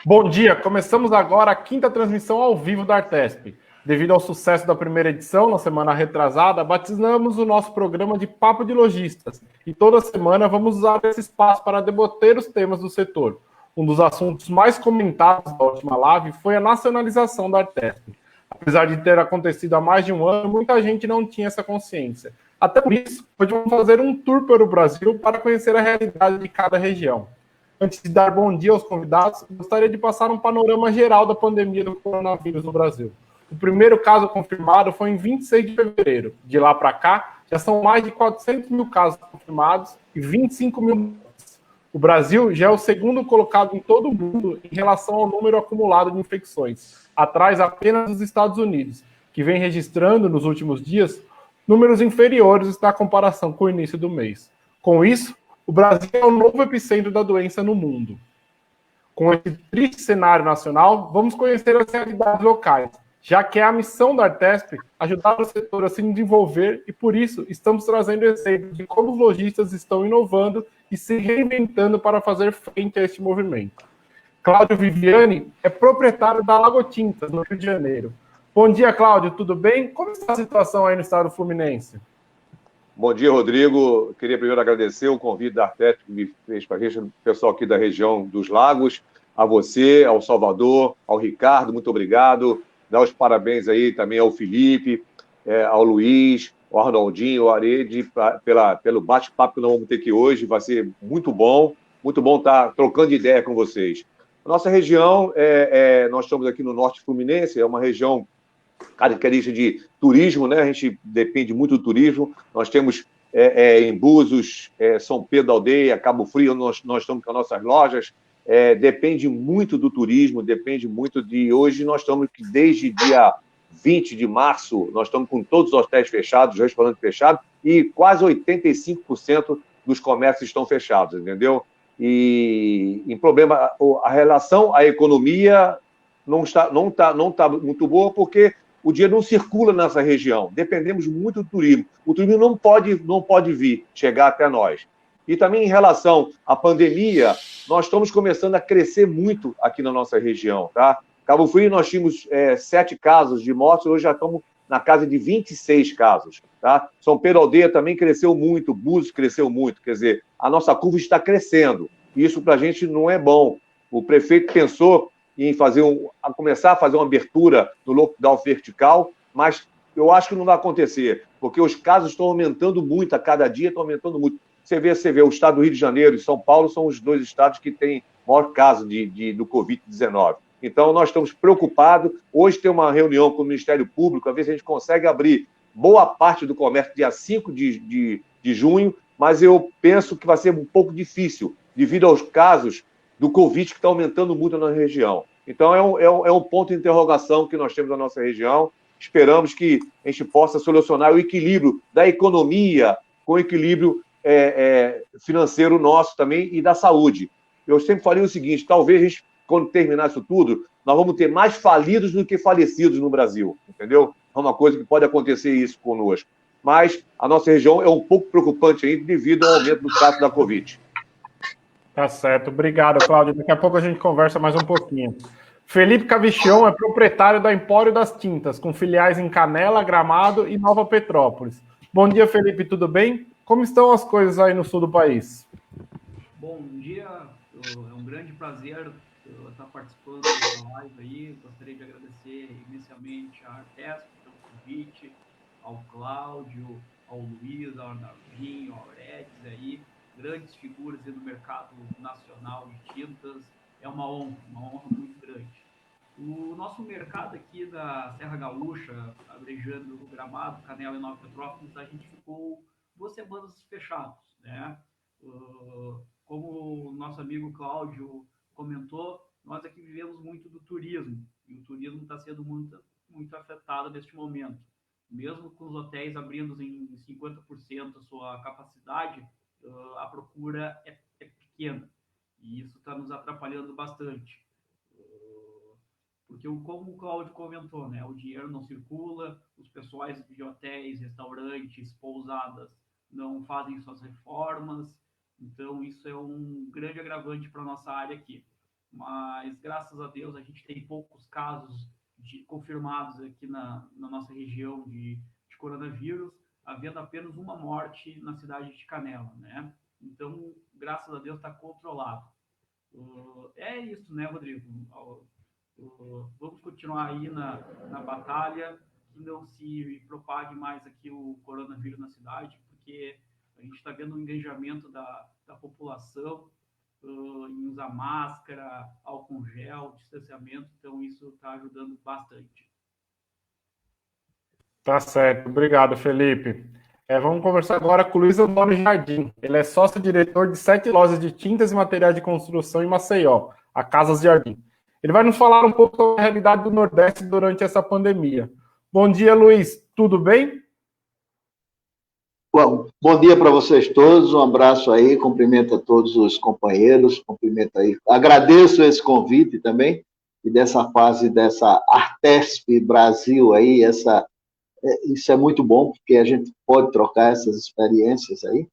Bom dia, começamos agora a quinta transmissão ao vivo da Artesp. Devido ao sucesso da primeira edição, na semana retrasada, batizamos o nosso programa de Papo de Lojistas. E toda semana vamos usar esse espaço para debater os temas do setor. Um dos assuntos mais comentados da última live foi a nacionalização da Artesp. Apesar de ter acontecido há mais de um ano, muita gente não tinha essa consciência. Até por isso, hoje vamos fazer um tour pelo Brasil para conhecer a realidade de cada região. Antes de dar bom dia aos convidados, gostaria de passar um panorama geral da pandemia do coronavírus no Brasil. O primeiro caso confirmado foi em 26 de fevereiro. De lá para cá, já são mais de 400 mil casos confirmados e 25 mil mortes. O Brasil já é o segundo colocado em todo o mundo em relação ao número acumulado de infecções, atrás apenas dos Estados Unidos, que vem registrando nos últimos dias números inferiores na comparação com o início do mês. Com isso, o Brasil é o novo epicentro da doença no mundo. Com esse triste cenário nacional, vamos conhecer as realidades locais, já que é a missão da Artesp ajudar o setor a se desenvolver e, por isso, estamos trazendo exemplos de como os lojistas estão inovando e se reinventando para fazer frente a este movimento. Cláudio Viviani é proprietário da Lago Tintas, no Rio de Janeiro. Bom dia, Cláudio, tudo bem? Como está a situação aí no estado fluminense? Bom dia, Rodrigo. Queria primeiro agradecer o convite da Artesp que me fez para a gente, o pessoal aqui da região dos Lagos, a você, ao Salvador, ao Ricardo, muito obrigado. Dar os parabéns aí também ao Felipe, ao Luiz, ao Arnoldinho, ao Arede, pelo bate-papo que nós vamos ter aqui hoje. Vai ser muito bom estar trocando ideia com vocês. A nossa região, nós estamos aqui no Norte Fluminense, é uma região característica de turismo, né? A gente depende muito do turismo. Nós temos em Búzios, São Pedro da Aldeia, Cabo Frio, nós estamos com as nossas lojas. Depende muito do turismo, depende muito de... Hoje nós estamos, desde dia 20 de março, nós estamos com todos os hotéis fechados, restaurantes fechados, e quase 85% dos comércios estão fechados, entendeu? E em problema, a relação à economia não está muito boa, porque o dinheiro não circula nessa região. Dependemos muito do turismo. O turismo não pode vir, chegar até nós. E também em relação à pandemia, nós estamos começando a crescer muito aqui na nossa região, tá? Cabo Frio, nós tínhamos 7 casos de mortes, hoje já estamos na casa de 26 casos, tá? São Pedro Aldeia também cresceu muito, Búzios cresceu muito, quer dizer, a nossa curva está crescendo. Isso para a gente não é bom. O prefeito pensou em começar a fazer uma abertura do lockdown vertical, mas eu acho que não vai acontecer, porque os casos estão aumentando muito, a cada dia estão aumentando muito. Você vê, o estado do Rio de Janeiro e São Paulo são os 2 estados que têm maior caso do Covid-19. Então, nós estamos preocupados. Hoje tem uma reunião com o Ministério Público, a ver se a gente consegue abrir boa parte do comércio dia 5 de junho, mas eu penso que vai ser um pouco difícil, devido aos casos do Covid que está aumentando muito na região. Então, é um ponto de interrogação que nós temos na nossa região. Esperamos que a gente possa solucionar o equilíbrio da economia com o equilíbrio financeiro nosso também e da saúde. Eu sempre falei o seguinte, talvez a gente, quando terminar isso tudo, nós vamos ter mais falidos do que falecidos no Brasil, entendeu? É uma coisa que pode acontecer isso conosco. Mas a nossa região é um pouco preocupante ainda devido ao aumento do caso da Covid. Tá certo, obrigado, Cláudio. Daqui a pouco a gente conversa mais um pouquinho. Felipe Cavichon é proprietário da Empório das Tintas, com filiais em Canela, Gramado e Nova Petrópolis. Bom dia, Felipe, tudo bem? Como estão as coisas aí no sul do país? Bom dia, é um grande prazer estar participando dessa live aí. Gostaria de agradecer imensamente à Artesp pelo convite, ao Cláudio, ao Luiz, ao Arnaldinho, ao Auredes aí, grandes figuras do mercado nacional de tintas. É uma honra muito grande. O nosso mercado aqui da Serra Gaúcha, abrejando o Gramado, Canela e Nova Petrópolis, a gente ficou 2 semanas fechados, né? Como o nosso amigo Cláudio comentou, nós aqui vivemos muito do turismo, e o turismo está sendo muito afetado neste momento. Mesmo com os hotéis abrindo em 50% a sua capacidade, a procura é pequena, e isso está nos atrapalhando bastante. Porque, como o Cláudio comentou, né, o dinheiro não circula, os pessoais de hotéis, restaurantes, pousadas não fazem suas reformas, então isso é um grande agravante para a nossa área aqui. mas graças a Deus a gente tem poucos casos confirmados aqui na nossa região de coronavírus, havendo apenas uma morte na cidade de Canela, né? Então, graças a Deus está controlado. É isso, né, Rodrigo? Vamos continuar aí na batalha, que não se propague mais aqui o coronavírus na cidade, porque a gente está vendo o engajamento da população em usar máscara, álcool gel, distanciamento, então isso está ajudando bastante. Tá certo, obrigado, Felipe. Vamos conversar agora com o Luiz Antônio Jardim. Ele é sócio-diretor de 7 lojas de tintas e materiais de construção em Maceió, a Casas Jardim. Ele vai nos falar um pouco sobre a realidade do Nordeste durante essa pandemia. Bom dia, Luiz. Tudo bem? Bom dia para vocês todos, um abraço aí, cumprimento a todos os companheiros, cumprimento aí, agradeço esse convite também, e dessa fase dessa Artesp Brasil aí, isso é muito bom, porque a gente pode trocar essas experiências aí,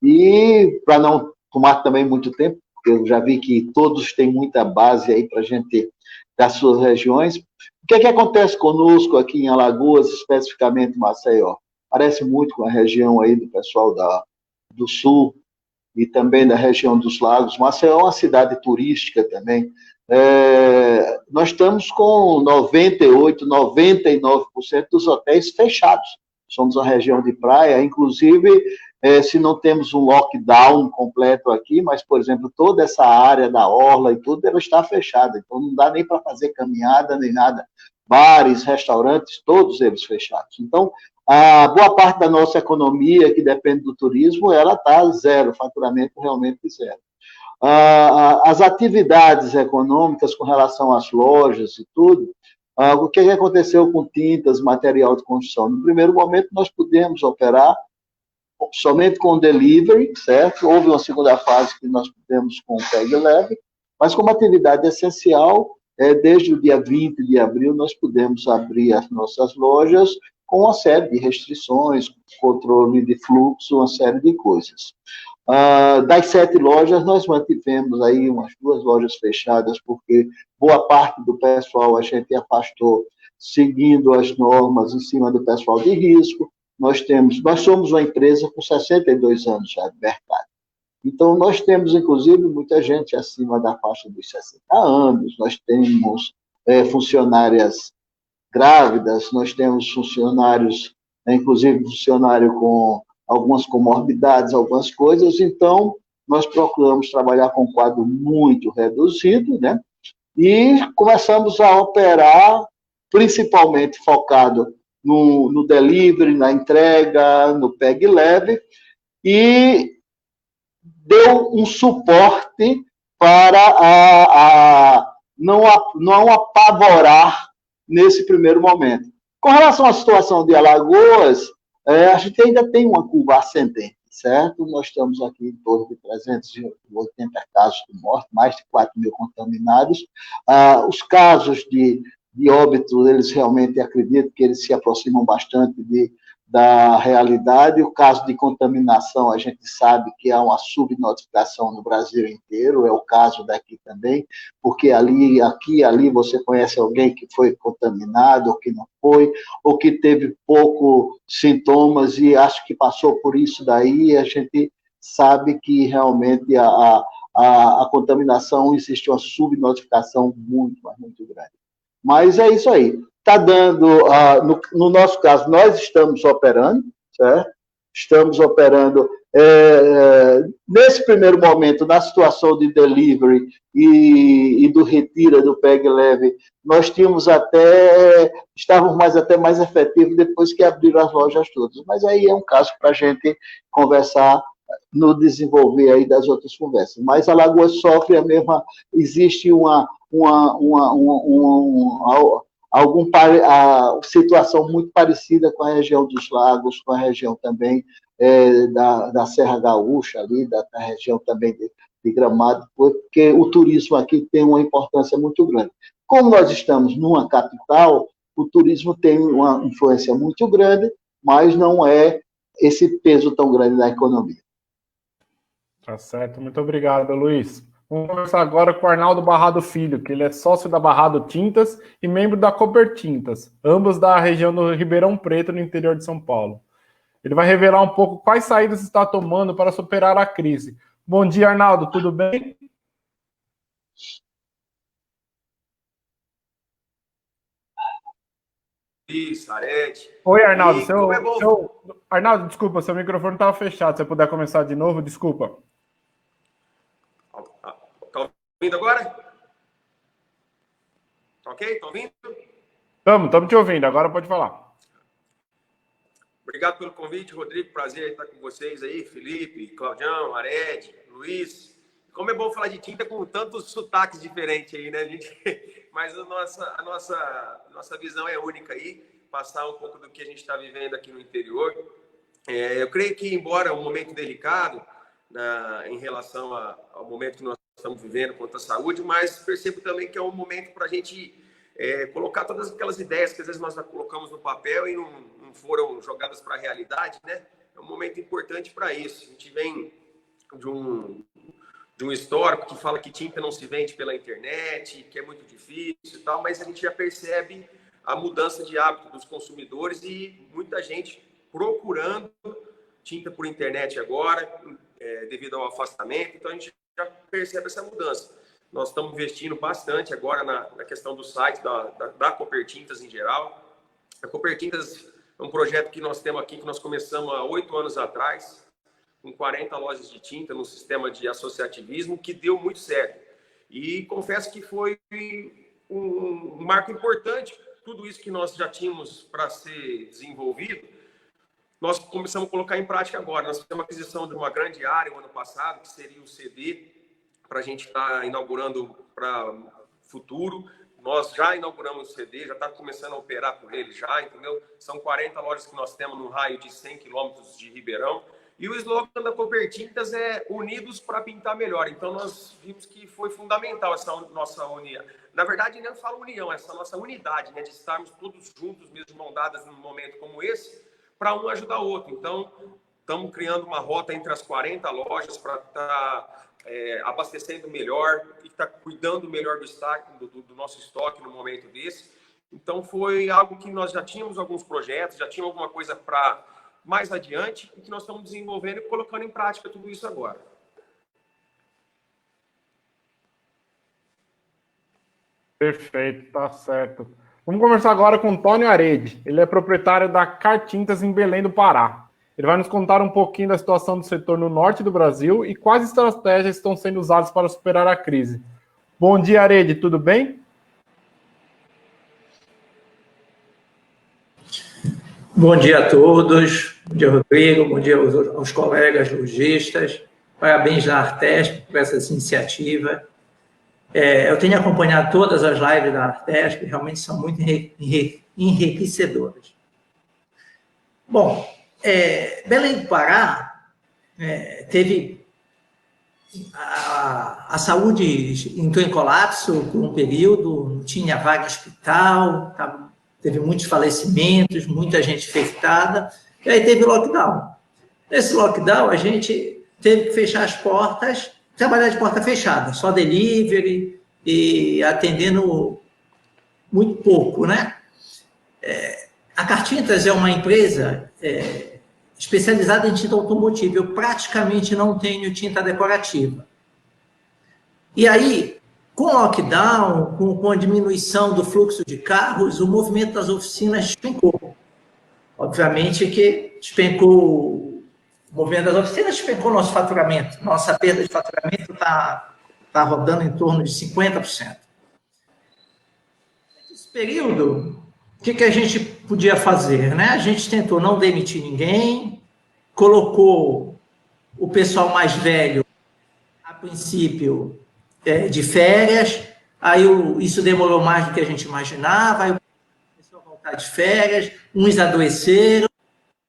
e para não tomar também muito tempo, porque eu já vi que todos têm muita base aí para a gente, das suas regiões. O que é que acontece conosco aqui em Alagoas, especificamente em Maceió? Parece muito com a região aí do pessoal do Sul e também da região dos Lagos. Maceió é uma cidade turística também. Nós estamos com 98%, 99% dos hotéis fechados. Somos uma região de praia, inclusive, se não temos um lockdown completo aqui, mas, por exemplo, toda essa área da orla e tudo, ela está fechada. Então, não dá nem para fazer caminhada, nem nada. Bares, restaurantes, todos eles fechados. Então, a boa parte da nossa economia, que depende do turismo, ela está zero, faturamento realmente zero. As atividades econômicas com relação às lojas e tudo, o que aconteceu com tintas, material de construção? No primeiro momento, nós pudemos operar somente com delivery, certo? Houve uma segunda fase que nós pudemos com o PEG Leve, mas como atividade essencial, desde o dia 20 de abril, nós pudemos abrir as nossas lojas com uma série de restrições, controle de fluxo, uma série de coisas. Das 7 lojas, nós mantivemos aí umas 2 lojas fechadas, porque boa parte do pessoal a gente afastou seguindo as normas em cima do pessoal de risco. Nós somos uma empresa com 62 anos já de mercado. Então, nós temos, inclusive, muita gente acima da faixa dos 60 anos, nós temos funcionárias grávidas, nós temos funcionários, inclusive funcionário com algumas comorbidades, algumas coisas, então nós procuramos trabalhar com um quadro muito reduzido, né? E começamos a operar principalmente focado no delivery, na entrega, no PEG Leve, e deu um suporte para não apavorar nesse primeiro momento. Com relação à situação de Alagoas, a gente ainda tem uma curva ascendente, certo? Nós estamos aqui em torno de 380 casos de morte, mais de 4 mil contaminados. Os casos de óbito, eles realmente acreditam que eles se aproximam bastante da realidade. O caso de contaminação, a gente sabe que há uma subnotificação no Brasil inteiro, é o caso daqui também, porque aqui e ali você conhece alguém que foi contaminado, ou que não foi, ou que teve pouco sintomas e acho que passou por isso daí, a gente sabe que realmente a contaminação existe uma subnotificação muito, mas muito grande. Mas é isso aí. Está dando, no nosso caso, nós estamos operando, certo? Estamos operando, nesse primeiro momento, na situação de delivery e do retira do PEG Leve, nós estávamos até mais efetivos depois que abriram as lojas todas. Mas aí é um caso para a gente conversar no desenvolver aí das outras conversas. Mas Alagoas sofre a mesma, existe uma situação muito parecida com a região dos Lagos, com a região também da Serra Gaúcha, ali, da região também de Gramado, porque o turismo aqui tem uma importância muito grande. Como nós estamos numa capital, o turismo tem uma influência muito grande, mas não é esse peso tão grande na economia. Tá certo, muito obrigado, Luiz. Vamos conversar agora com o Arnaldo Barrado Filho, que ele é sócio da Barrado Tintas e membro da Cooper Tintas, ambos da região do Ribeirão Preto, no interior de São Paulo. Ele vai revelar um pouco quais saídas está tomando para superar a crise. Bom dia, Arnaldo, tudo bem? Isso, Arete. Oi, Arnaldo. Arnaldo, desculpa, seu microfone estava fechado. Se você puder começar de novo, desculpa. Tá ouvindo agora? Tá ok? Tá ouvindo? Estamos te ouvindo. Agora pode falar. Obrigado pelo convite, Rodrigo. Prazer estar com vocês aí. Felipe, Claudião, Arete, Luiz. Como é bom falar de tinta com tantos sotaques diferentes aí, né, gente? Mas a nossa visão é única aí, passar um pouco do que a gente está vivendo aqui no interior. Eu creio que, embora um momento delicado em relação ao momento que nós estamos vivendo quanto à saúde, mas percebo também que é um momento para a gente colocar todas aquelas ideias que às vezes nós já colocamos no papel e não foram jogadas para a realidade, né? É um momento importante para isso. A gente vem de um histórico que fala que tinta não se vende pela internet, que é muito difícil e tal, mas a gente já percebe a mudança de hábito dos consumidores e muita gente procurando tinta por internet agora, devido ao afastamento, então a gente já percebe essa mudança. Nós estamos investindo bastante agora na questão do site, da Cooper Tintas em geral. A Cooper Tintas é um projeto que nós temos aqui, que nós começamos há 8 anos atrás, com 40 lojas de tinta no sistema de associativismo, que deu muito certo. E confesso que foi um marco importante, tudo isso que nós já tínhamos para ser desenvolvido, nós começamos a colocar em prática agora. Nós fizemos a aquisição de uma grande área o ano passado, que seria o CD, para a gente estar inaugurando para futuro. Nós já inauguramos o CD, já está começando a operar por ele já, entendeu? São 40 lojas que nós temos no raio de 100 quilômetros de Ribeirão. E o slogan da Cooper Tintas é Unidos para Pintar Melhor. Então, nós vimos que foi fundamental essa nossa união. Na verdade, nem falo união, essa nossa unidade, né? De estarmos todos juntos, mesmo mão dadas num momento como esse, para um ajudar o outro. Então, estamos criando uma rota entre as 40 lojas para estar abastecendo melhor e estar cuidando melhor do nosso estoque no momento desse. Então, foi algo que nós já tínhamos alguns projetos, já tínhamos alguma coisa para mais adiante e que nós estamos desenvolvendo e colocando em prática tudo isso agora. Perfeito, tá certo. Vamos conversar agora com o Tônio Arede. Ele é proprietário da Cartintas em Belém do Pará. Ele vai nos contar um pouquinho da situação do setor no norte do Brasil e quais estratégias estão sendo usadas para superar a crise. Bom dia, Arede, tudo bem? Bom dia a todos, bom dia, Rodrigo, bom dia aos colegas lojistas, parabéns à Artesp por essa iniciativa. Eu tenho acompanhado todas as lives da Artesp, realmente são muito enriquecedoras. Bom, Belém do Pará teve... A saúde entrou em colapso por um período, não tinha vaga no hospital, teve muitos falecimentos, muita gente infectada, e aí teve lockdown. Nesse lockdown, a gente teve que fechar as portas, trabalhar de porta fechada, só delivery e atendendo muito pouco, né? A Cartintas é uma empresa especializada em tinta automotiva. Eu praticamente não tenho tinta decorativa. E aí, com o lockdown, com a diminuição do fluxo de carros, o movimento das oficinas despencou. Obviamente que despencou o movimento das oficinas, despencou nosso faturamento. Nossa perda de faturamento está rodando em torno de 50%. Nesse período, o que a gente podia fazer, né? A gente tentou não demitir ninguém, colocou o pessoal mais velho, a princípio, de férias, aí isso demorou mais do que a gente imaginava, aí começou a voltar de férias, uns adoeceram,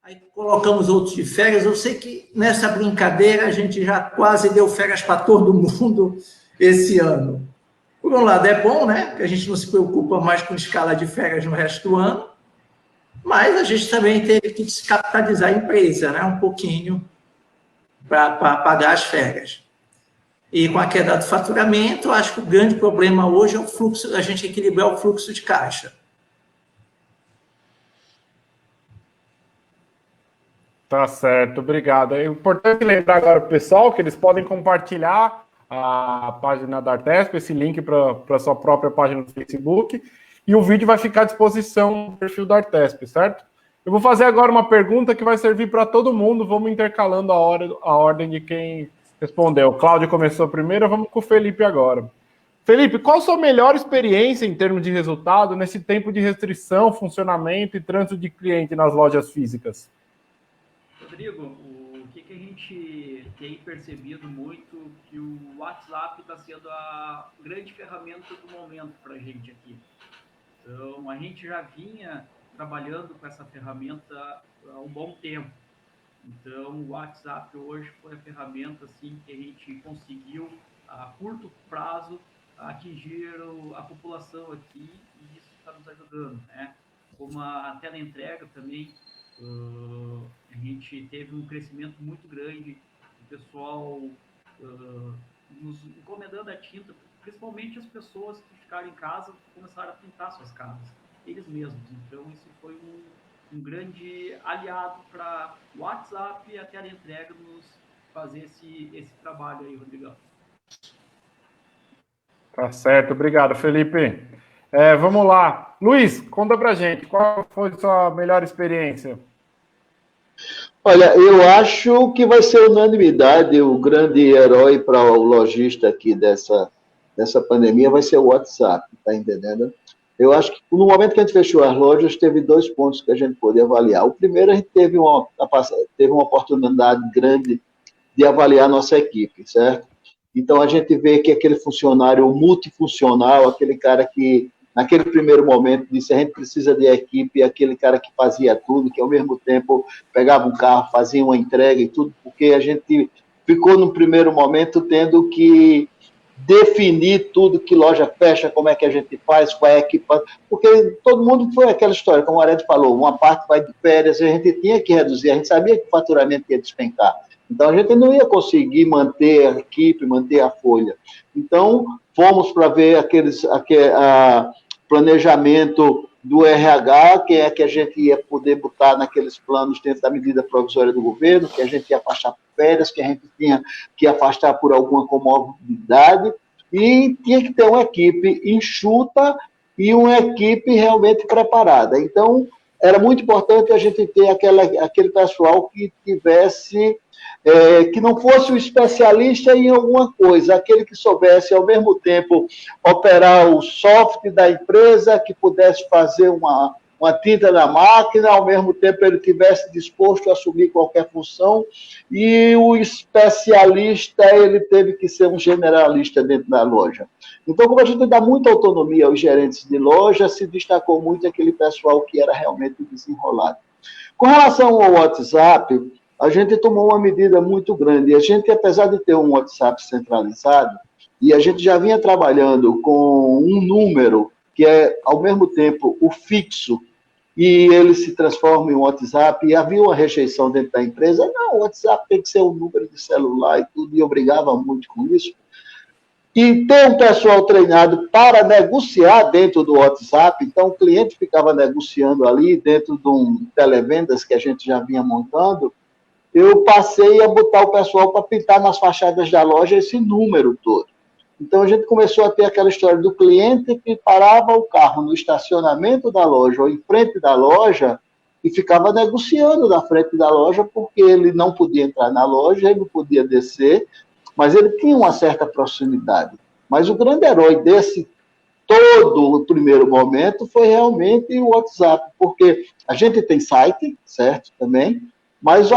aí colocamos outros de férias. Eu sei que nessa brincadeira a gente já quase deu férias para todo mundo esse ano. Por um lado é bom, né? Porque a gente não se preocupa mais com escala de férias no resto do ano, mas a gente também teve que descapitalizar a empresa, né? Um pouquinho para pagar as férias. E com a queda do faturamento, acho que o grande problema hoje é o fluxo, a gente equilibrar o fluxo de caixa. Tá certo, obrigado. É importante lembrar agora o pessoal que eles podem compartilhar a página da Artesp, esse link para a sua própria página no Facebook, e o vídeo vai ficar à disposição no perfil da Artesp, certo? Eu vou fazer agora uma pergunta que vai servir para todo mundo, vamos intercalando a ordem de quem respondeu. O Cláudio começou primeiro, vamos com o Felipe agora. Felipe, qual a sua melhor experiência em termos de resultado nesse tempo de restrição, funcionamento e trânsito de cliente nas lojas físicas? Rodrigo, o que a gente tem percebido muito que o WhatsApp está sendo a grande ferramenta do momento para a gente aqui. Então, a gente já vinha trabalhando com essa ferramenta há um bom tempo. Então, o WhatsApp hoje foi a ferramenta assim, que a gente conseguiu, a curto prazo, atingir a população aqui, e isso está nos ajudando, né? Como a teleentrega também, a gente teve um crescimento muito grande, o pessoal nos encomendando a tinta, principalmente as pessoas que ficaram em casa começaram a pintar suas casas, eles mesmos. Então, isso foi um grande aliado para o WhatsApp e a teleentrega nos fazer esse trabalho aí, Rodrigão. Tá certo, obrigado, Felipe. Vamos lá. Luiz, conta pra gente, qual foi a sua melhor experiência? Olha, eu acho que vai ser unanimidade, o grande herói para o lojista aqui dessa pandemia vai ser o WhatsApp, tá entendendo? Eu acho que no momento que a gente fechou as lojas, teve 2 pontos que a gente pôde avaliar. O primeiro, a gente teve uma oportunidade grande de avaliar a nossa equipe, certo? Então, a gente vê que aquele funcionário multifuncional, aquele cara que, naquele primeiro momento, disse a gente precisa de equipe, aquele cara que fazia tudo, que ao mesmo tempo pegava um carro, fazia uma entrega e tudo, porque a gente ficou no primeiro momento tendo que definir tudo, que loja fecha, como é que a gente faz, qual é a equipa, porque todo mundo foi aquela história, como o Ared falou, uma parte vai de férias, a gente tinha que reduzir, a gente sabia que o faturamento ia despencar, então a gente não ia conseguir manter a equipe, manter a folha. Então, fomos para ver planejamento do RH, quem é que a gente ia poder botar naqueles planos dentro da medida provisória do governo, que a gente ia afastar por férias, que a gente tinha que afastar por alguma comorbidade, e tinha que ter uma equipe enxuta e uma equipe realmente preparada. Então, era muito importante a gente ter aquele pessoal que tivesse, que não fosse um especialista em alguma coisa, aquele que soubesse, ao mesmo tempo, operar o software da empresa, que pudesse fazer uma tinta na máquina, ao mesmo tempo ele tivesse disposto a assumir qualquer função, e o especialista, ele teve que ser um generalista dentro da loja. Então, como a gente dá muita autonomia aos gerentes de loja, se destacou muito aquele pessoal que era realmente desenrolado. Com relação ao WhatsApp, a gente tomou uma medida muito grande. A gente, apesar de ter um WhatsApp centralizado, e a gente já vinha trabalhando com um número que é, ao mesmo tempo, o fixo, e ele se transforma em um WhatsApp, e havia uma rejeição dentro da empresa, não, o WhatsApp tem que ser um número de celular e tudo, e eu brigava muito com isso. E ter um pessoal treinado para negociar dentro do WhatsApp, então o cliente ficava negociando ali dentro de um televendas que a gente já vinha montando, eu passei a botar o pessoal para pintar nas fachadas da loja esse número todo. Então, a gente começou a ter aquela história do cliente que parava o carro no estacionamento da loja ou em frente da loja e ficava negociando na frente da loja porque ele não podia entrar na loja, ele não podia descer, mas ele tinha uma certa proximidade. Mas o grande herói desse todo o primeiro momento foi realmente o WhatsApp, porque a gente tem site, certo, também, mas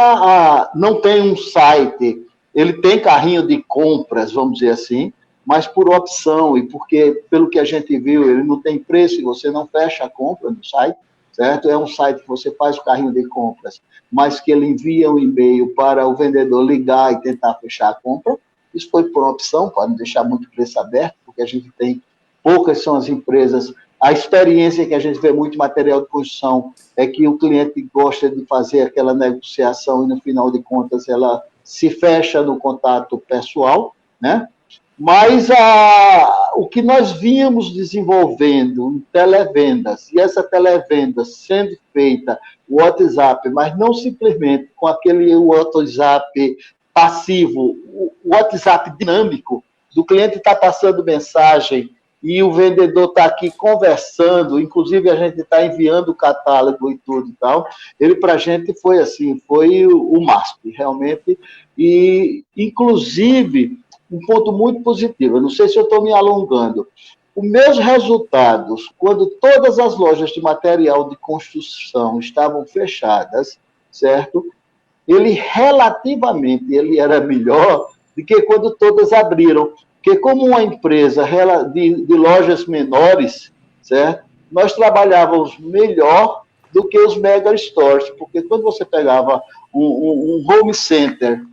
não tem um site, ele tem carrinho de compras, vamos dizer assim, mas por opção e porque, pelo que a gente viu, ele não tem preço e você não fecha a compra no site, certo? É um site que você faz o carrinho de compras, mas que ele envia um e-mail para o vendedor ligar e tentar fechar a compra. Isso foi por opção, para não deixar muito preço aberto, porque a gente tem, poucas são as empresas. A experiência que a gente vê muito em material de construção é que o cliente gosta de fazer aquela negociação e, no final de contas, ela se fecha no contato pessoal, né? Mas o que nós vínhamos desenvolvendo em televendas, e essa televenda sendo feita o WhatsApp, mas não simplesmente com aquele WhatsApp passivo, o WhatsApp dinâmico, do cliente está passando mensagem e o vendedor está aqui conversando, inclusive a gente está enviando o catálogo e tudo e tal, ele para a gente foi assim, foi o MASP, realmente, e inclusive um ponto muito positivo, eu não sei se eu estou me alongando, os meus resultados, quando todas as lojas de material de construção estavam fechadas, certo? Ele relativamente ele era melhor do que quando todas abriram. Porque como uma empresa de lojas menores, certo? Nós trabalhávamos melhor do que os mega stores, porque quando você pegava um home center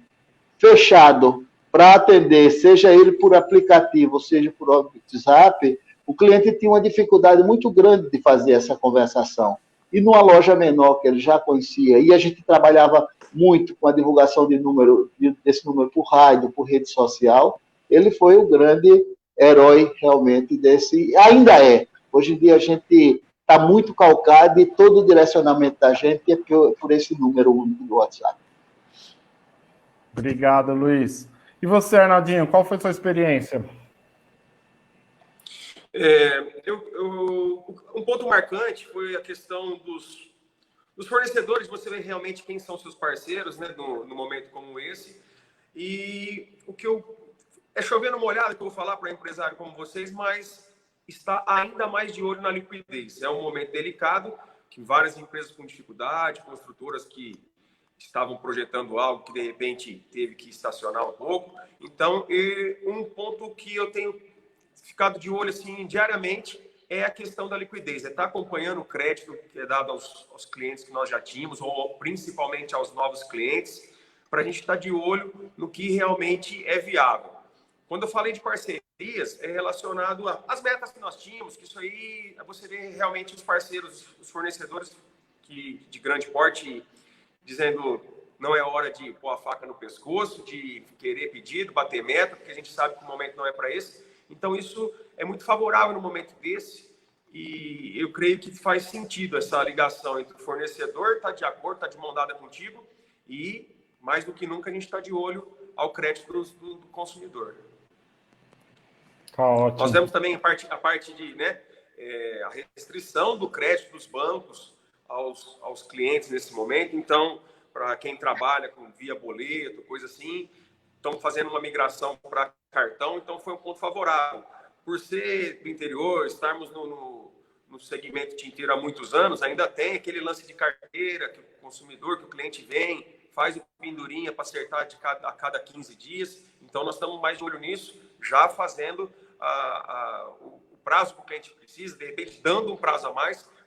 fechado para atender, seja ele por aplicativo, seja por WhatsApp, o cliente tinha uma dificuldade muito grande de fazer essa conversação. E numa loja menor que ele já conhecia, e a gente trabalhava muito com a divulgação desse número por rádio, por rede social, ele foi o grande herói realmente desse, ainda é. Hoje em dia a gente está muito calcado e todo o direcionamento da gente é por esse número único do WhatsApp. Obrigado, Luiz. E você, Arnaldinho, qual foi a sua experiência? Um ponto marcante foi a questão dos fornecedores, você vê realmente quem são seus parceiros, né, no momento como esse. E o que é chovendo molhado que eu vou falar para empresário como vocês, mas está ainda mais de olho na liquidez. É um momento delicado, que várias empresas com dificuldade, construtoras que estavam projetando algo que de repente teve que estacionar um pouco. Então, um ponto que eu tenho ficado de olho assim diariamente é a questão da liquidez, é estar acompanhando o crédito que é dado aos clientes que nós já tínhamos, ou principalmente aos novos clientes, para a gente estar de olho no que realmente é viável. Quando eu falei de parcerias, é relacionado às metas que nós tínhamos, que isso aí você vê realmente os parceiros, os fornecedores de grande porte dizendo não é hora de pôr a faca no pescoço, de querer pedido, bater meta, porque a gente sabe que o momento não é para esse. Então, isso é muito favorável no momento desse e eu creio que faz sentido essa ligação entre o fornecedor, está de acordo, está de mão dada contigo e, mais do que nunca, a gente está de olho ao crédito do consumidor. Tá ótimo. Nós temos também a parte de a restrição do crédito dos bancos aos clientes nesse momento. Então, para quem trabalha via boleto, coisa assim, estão fazendo uma migração para cartão, então foi um ponto favorável. Por ser do interior, estarmos no segmento tinteiro há muitos anos, ainda tem aquele lance de carteira, que o consumidor, que o cliente vem, faz o pendurinha para acertar a cada 15 dias. Então, nós estamos mais de olho nisso, já fazendo o prazo que o cliente precisa, de repente dando um prazo a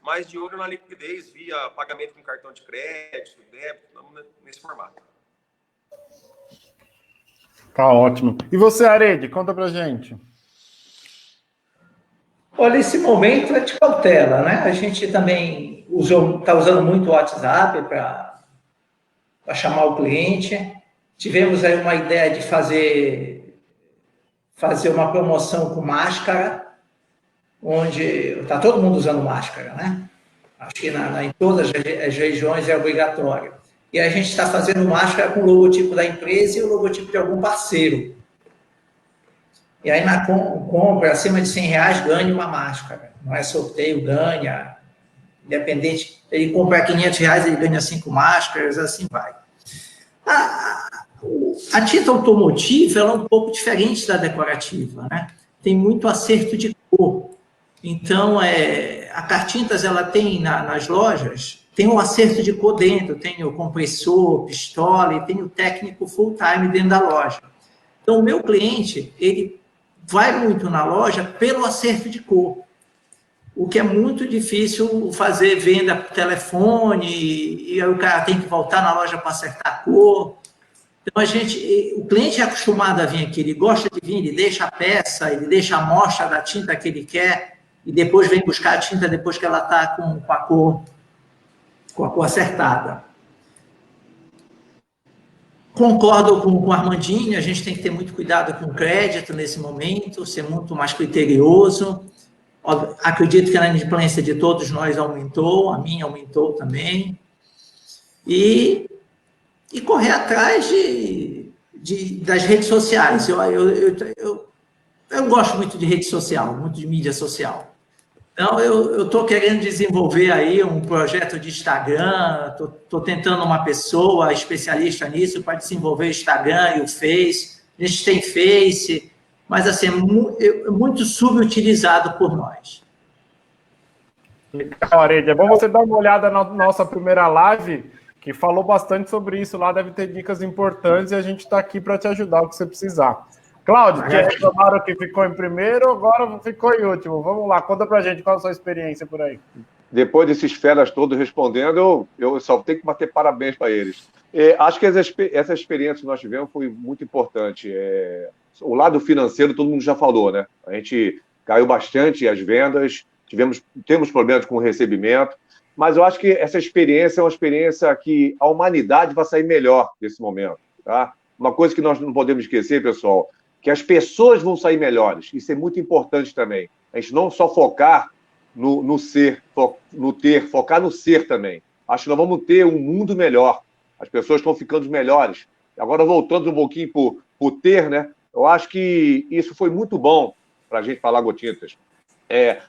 mais de olho na liquidez, via pagamento com cartão de crédito, débito, nesse formato. Tá ótimo. E você, Arede, conta pra gente. Olha, esse momento é de cautela, né? A gente também está usando muito o WhatsApp para chamar o cliente. Tivemos aí uma ideia de fazer uma promoção com máscara, onde está todo mundo usando máscara, né? Acho que em todas as regiões é obrigatório. E a gente está fazendo máscara com o logotipo da empresa e o logotipo de algum parceiro. E aí, na compra acima de R$100, ganha uma máscara. Não é sorteio, ganha. Independente, ele comprar R$500, ele ganha 5 máscaras, assim vai. A tinta automotiva ela é um pouco diferente da decorativa, né? Tem muito acerto de cor. Então, a Cartintas, ela tem nas lojas, tem um acerto de cor dentro, tem o compressor, pistola e tem o técnico full-time dentro da loja. Então, o meu cliente, ele vai muito na loja pelo acerto de cor, o que é muito difícil fazer venda por telefone e aí o cara tem que voltar na loja para acertar a cor. Então, o cliente é acostumado a vir aqui, ele gosta de vir, ele deixa a peça, ele deixa a amostra da tinta que ele quer e depois vem buscar a tinta depois que ela está com a cor acertada. Concordo com o Armandinho, a gente tem que ter muito cuidado com o crédito nesse momento, ser muito mais criterioso. Acredito que a inadimplência de todos nós aumentou, a minha aumentou também. E correr atrás das redes sociais. Eu gosto muito de rede social, muito de mídia social. Então, eu estou querendo desenvolver aí um projeto de Instagram, estou tentando uma pessoa especialista nisso para desenvolver o Instagram e o Face. A gente tem Face, mas assim, é muito subutilizado por nós. Legal, Arede. É bom você dar uma olhada na nossa primeira live, que falou bastante sobre isso. Lá deve ter dicas importantes e a gente está aqui para te ajudar o que você precisar. Cláudio, que reclamaram que ficou em primeiro, agora ficou em último. Vamos lá, conta pra gente qual é a sua experiência por aí. Depois desses feras todos respondendo, eu só tenho que bater parabéns para eles. Acho que essa experiência que nós tivemos foi muito importante. O lado financeiro, todo mundo já falou, né? A gente caiu bastante as vendas, temos problemas com o recebimento, mas eu acho que essa experiência é uma experiência que a humanidade vai sair melhor desse momento, tá? Uma coisa que nós não podemos esquecer, pessoal, que as pessoas vão sair melhores. Isso é muito importante também. A gente não só focar no ser, no ter, focar no ser também. Acho que nós vamos ter um mundo melhor. As pessoas estão ficando melhores. Agora, voltando um pouquinho para o ter, né? Eu acho que isso foi muito bom para a gente falar, Gotintas.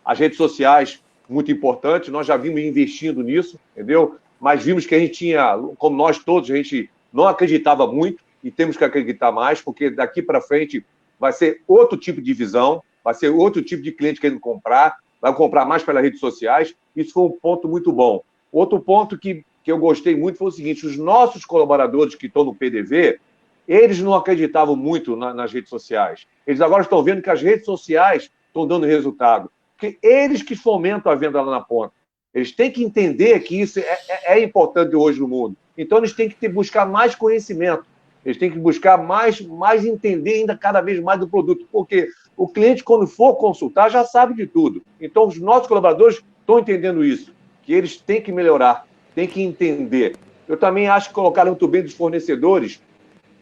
As redes sociais, muito importante. Nós já vimos investindo nisso, entendeu? Mas vimos que a gente tinha, como nós todos, a gente não acreditava muito, e temos que acreditar mais, porque daqui para frente vai ser outro tipo de visão, vai ser outro tipo de cliente querendo comprar, vai comprar mais pelas redes sociais. Isso foi um ponto muito bom. Outro ponto que eu gostei muito foi o seguinte: os nossos colaboradores que estão no PDV, eles não acreditavam muito nas redes sociais. Eles agora estão vendo que as redes sociais estão dando resultado, porque eles que fomentam a venda lá na ponta. Eles têm que entender que isso é importante hoje no mundo. Então, eles têm que buscar mais conhecimento. Eles têm que buscar mais entender ainda cada vez mais do produto, porque o cliente, quando for consultar, já sabe de tudo. Então, os nossos colaboradores estão entendendo isso, que eles têm que melhorar, têm que entender. Eu também acho que colocaram muito bem dos fornecedores,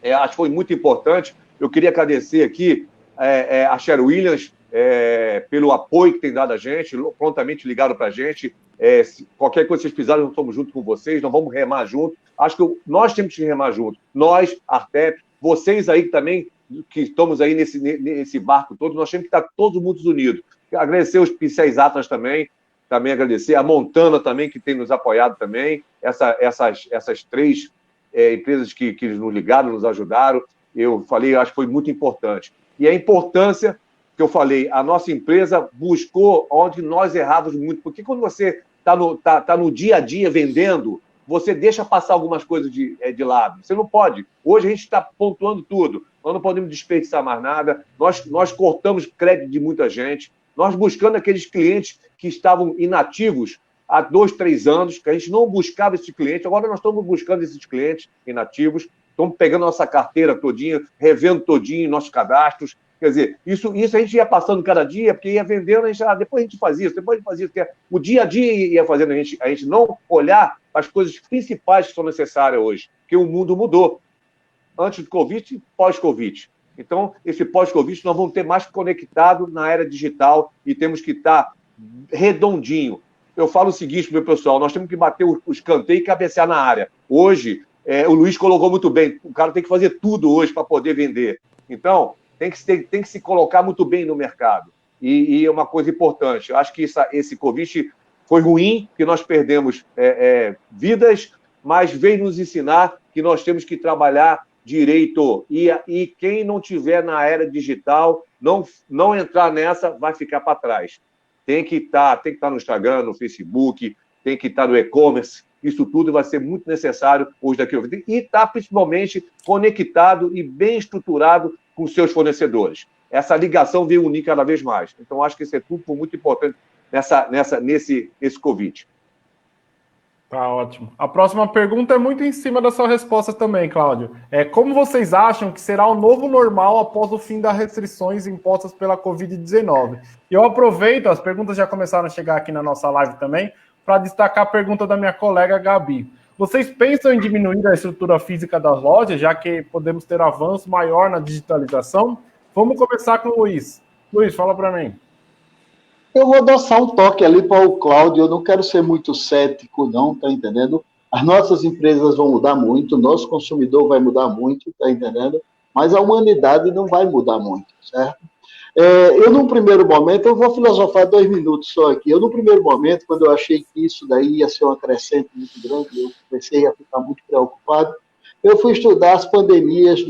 acho que foi muito importante. Eu queria agradecer aqui a Sher Williams pelo apoio que tem dado a gente, prontamente ligaram para a gente. Qualquer coisa que vocês precisarem, nós estamos junto com vocês, nós vamos remar junto. Acho que nós temos que remar junto. Nós, Artep, vocês aí também, que estamos aí nesse barco todo, nós temos que estar todos mundo unidos. Agradecer os pincéis Atlas também agradecer a Montana também, que tem nos apoiado também, essas três empresas que nos ligaram, nos ajudaram. Eu falei, acho que foi muito importante. E a importância que eu falei, a nossa empresa buscou onde nós errávamos muito, porque quando você está no dia a dia vendendo, você deixa passar algumas coisas de lado. Você não pode. Hoje a gente está pontuando tudo. Nós não podemos desperdiçar mais nada. Nós cortamos crédito de muita gente. Nós buscando aqueles clientes que estavam inativos há 2, 3 anos, que a gente não buscava esse cliente. Agora nós estamos buscando esses clientes inativos. Estamos pegando nossa carteira todinha, revendo todinho nossos cadastros. Quer dizer, isso a gente ia passando cada dia, porque ia vendendo, depois a gente fazia isso, depois a gente fazia isso. Porque o dia a dia ia fazendo a gente não olhar as coisas principais que são necessárias hoje, porque o mundo mudou. Antes do Covid e pós-Covid. Então, esse pós-Covid, nós vamos ter mais conectado na era digital e temos que estar redondinho. Eu falo o seguinte, meu pessoal, nós temos que bater o escanteio e cabecear na área. Hoje, o Luiz colocou muito bem, o cara tem que fazer tudo hoje para poder vender. Então, tem que se colocar muito bem no mercado. E é uma coisa importante. Eu acho que esse Covid foi ruim, que nós perdemos vidas, mas veio nos ensinar que nós temos que trabalhar direito. E quem não tiver na era digital, não entrar nessa, vai ficar para trás. Tem que estar no Instagram, no Facebook, tem que estar no e-commerce. Isso tudo vai ser muito necessário hoje daqui. E estar principalmente conectado e bem estruturado com os seus fornecedores. Essa ligação veio unir cada vez mais. Então, acho que isso é tudo muito importante nesse Covid. Tá ótimo. A próxima pergunta é muito em cima da sua resposta também, Cláudio. Como vocês acham que será o novo normal após o fim das restrições impostas pela Covid-19? E eu aproveito, as perguntas já começaram a chegar aqui na nossa live também, para destacar a pergunta da minha colega Gabi. Vocês pensam em diminuir a estrutura física das lojas, já que podemos ter avanço maior na digitalização? Vamos começar com o Luiz. Luiz, fala para mim. Eu vou dar só um toque ali para o Cláudio, eu não quero ser muito cético, não, tá entendendo? As nossas empresas vão mudar muito, o nosso consumidor vai mudar muito, tá entendendo? Mas a humanidade não vai mudar muito, certo? Eu, num primeiro momento, eu vou filosofar 2 minutos só aqui. Eu, num primeiro momento, quando eu achei que isso daí ia ser uma crescente muito grande, eu comecei a ficar muito preocupado, eu fui estudar as pandemias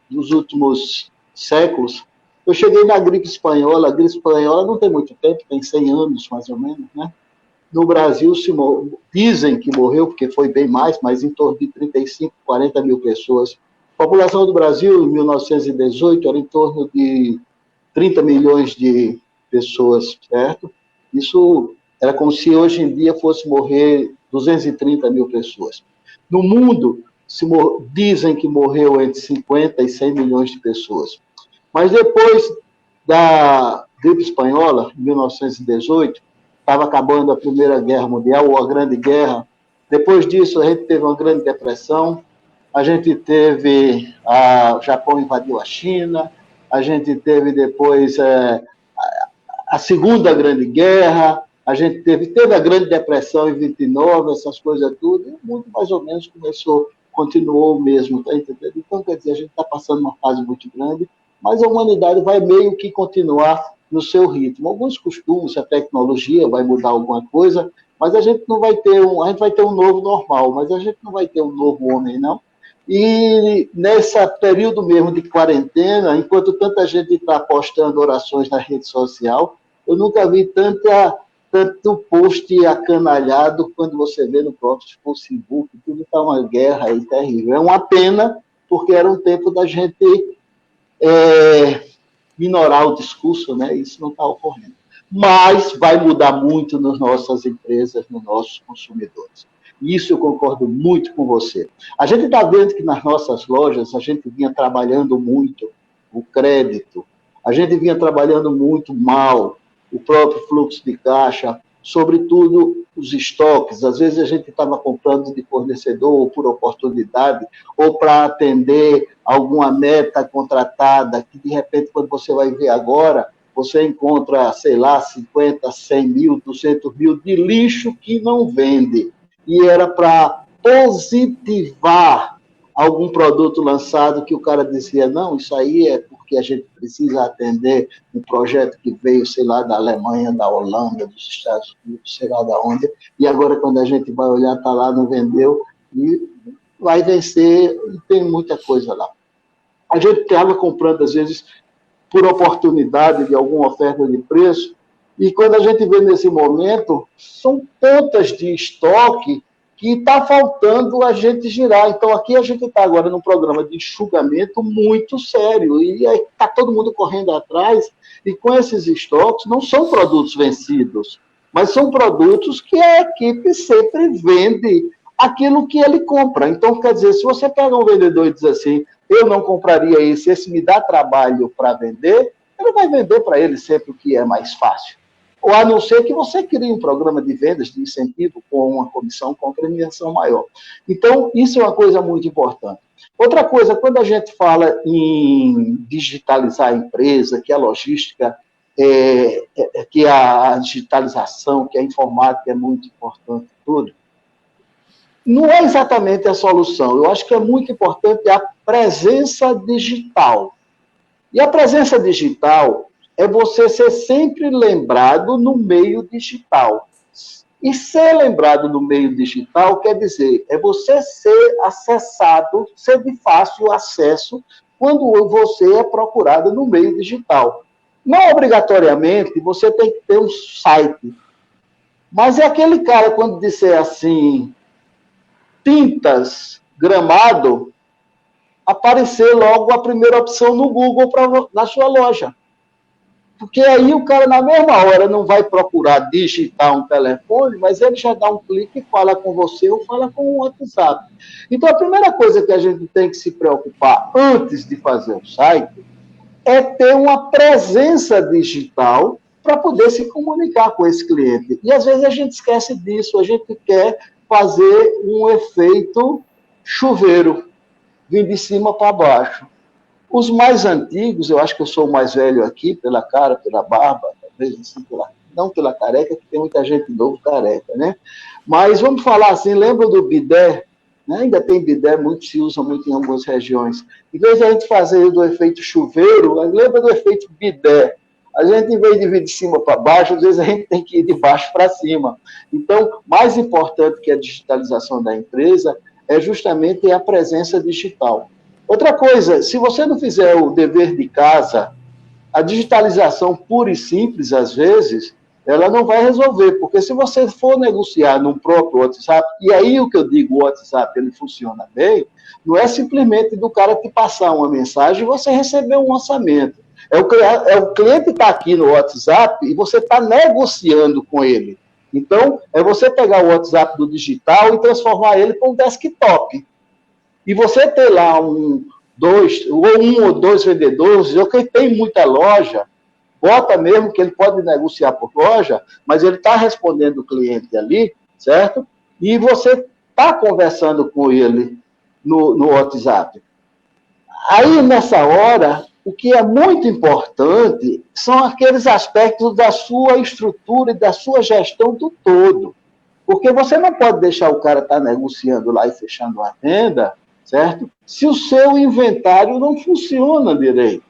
dos últimos séculos. Eu cheguei na gripe espanhola. A gripe espanhola não tem muito tempo, tem 100 anos, mais ou menos, né? No Brasil, dizem que morreu, porque foi bem mais, mas em torno de 35, 40 mil pessoas. A população do Brasil, em 1918, era em torno de 30 milhões de pessoas, certo? Isso era como se hoje em dia fosse morrer 230 mil pessoas. No mundo, dizem que morreu entre 50 e 100 milhões de pessoas. Mas depois da gripe espanhola, em 1918, estava acabando a Primeira Guerra Mundial, ou a Grande Guerra. Depois disso, a gente teve uma Grande Depressão, a gente teve o Japão invadiu a China, a gente teve depois a Segunda Grande Guerra, a gente teve a Grande Depressão em 29, essas coisas tudo, e o mundo mais ou menos continuou o mesmo, tá entendendo? Então, quer dizer, a gente está passando uma fase muito grande, mas a humanidade vai meio que continuar no seu ritmo. Alguns costumes, a tecnologia vai mudar alguma coisa, mas a gente não vai ter a gente vai ter um novo normal, mas a gente não vai ter um novo homem, não. E nesse período mesmo de quarentena, enquanto tanta gente está postando orações na rede social, eu nunca vi tanto post acanalhado quando você vê no próprio Facebook, tudo está uma guerra aí terrível. É uma pena, porque era um tempo da gente minorar o discurso, né? Isso não está ocorrendo. Mas vai mudar muito nas nossas empresas, nos nossos consumidores. Isso eu concordo muito com você. A gente está vendo que nas nossas lojas a gente vinha trabalhando muito o crédito, a gente vinha trabalhando muito mal o próprio fluxo de caixa, sobretudo os estoques. Às vezes a gente estava comprando de fornecedor ou por oportunidade, ou para atender alguma meta contratada, que de repente, quando você vai ver agora, você encontra, sei lá, 50, 100 mil, 200 mil de lixo que não vende. E era para positivar algum produto lançado que o cara dizia, não, isso aí é porque a gente precisa atender um projeto que veio, sei lá, da Alemanha, da Holanda, dos Estados Unidos, sei lá de onde, e agora quando a gente vai olhar, está lá, não vendeu, e vai vencer, e tem muita coisa lá. A gente estava comprando, às vezes, por oportunidade de alguma oferta de preço, e quando a gente vê nesse momento, são tantas de estoque que está faltando a gente girar. Então, aqui a gente está agora num programa de enxugamento muito sério, e está todo mundo correndo atrás, e com esses estoques não são produtos vencidos, mas são produtos que a equipe sempre vende aquilo que ele compra. Então, quer dizer, se você pega um vendedor e diz assim, eu não compraria esse me dá trabalho para vender, ele vai vender para ele sempre o que é mais fácil. Ou a não ser que você crie um programa de vendas, de incentivo, com uma comissão, com premiação maior. Então, isso é uma coisa muito importante. Outra coisa, quando a gente fala em digitalizar a empresa, que a logística, que a digitalização, que a informática é muito importante, tudo, não é exatamente a solução. Eu acho que é muito importante a presença digital. E a presença digital é você ser sempre lembrado no meio digital. E ser lembrado no meio digital quer dizer, é você ser acessado, ser de fácil acesso quando você é procurado no meio digital. Não obrigatoriamente você tem que ter um site. Mas é aquele cara, quando disser assim, tintas, gramado, aparecer logo a primeira opção no Google na sua loja. Porque aí o cara, na mesma hora, não vai procurar digitar um telefone, mas ele já dá um clique e fala com você ou fala com o WhatsApp. Então, a primeira coisa que a gente tem que se preocupar antes de fazer o site é ter uma presença digital para poder se comunicar com esse cliente. E, às vezes, a gente esquece disso, a gente quer fazer um efeito chuveiro, vindo de cima para baixo. Os mais antigos, eu acho que eu sou o mais velho aqui, pela cara, pela barba, talvez assim, não pela careca, que tem muita gente novo careca, né? Mas vamos falar assim, lembra do bidé? Né? Ainda tem bidé, muito se usa muito em algumas regiões. Em vez de a gente fazer do efeito chuveiro, lembra do efeito bidé? A gente, em vez de vir de cima para baixo, às vezes a gente tem que ir de baixo para cima. Então, mais importante que a digitalização da empresa é justamente a presença digital. Outra coisa, se você não fizer o dever de casa, a digitalização pura e simples, às vezes, ela não vai resolver, porque se você for negociar num próprio WhatsApp, e aí o que eu digo, o WhatsApp, ele funciona bem, não é simplesmente do cara te passar uma mensagem e você receber um orçamento. É o cliente que está aqui no WhatsApp e você está negociando com ele. Então, é você pegar o WhatsApp do digital e transformar ele para um desktop. E você ter lá um ou dois vendedores, ou quem tem muita loja, bota mesmo que ele pode negociar por loja, mas ele está respondendo o cliente ali, certo? E você está conversando com ele no WhatsApp. Aí, nessa hora, o que é muito importante são aqueles aspectos da sua estrutura e da sua gestão do todo. Porque você não pode deixar o cara estar negociando lá e fechando a venda, certo? Se o seu inventário não funciona direito.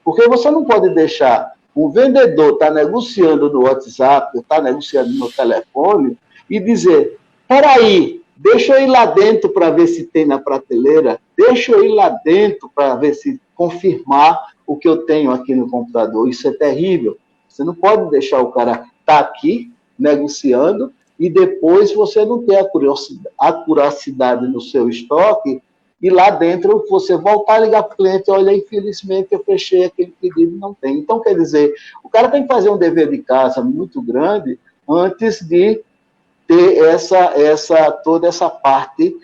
Porque você não pode deixar o vendedor estar negociando no WhatsApp, estar negociando no telefone e dizer, peraí, deixa eu ir lá dentro para ver se tem na prateleira, deixa eu ir lá dentro para ver se confirmar o que eu tenho aqui no computador. Isso é terrível. Você não pode deixar o cara estar aqui negociando e depois você não ter a curiosidade no seu estoque e lá dentro você voltar a ligar para o cliente, olha, infelizmente eu fechei aquele pedido, não tem. Então, quer dizer, o cara tem que fazer um dever de casa muito grande antes de ter toda essa parte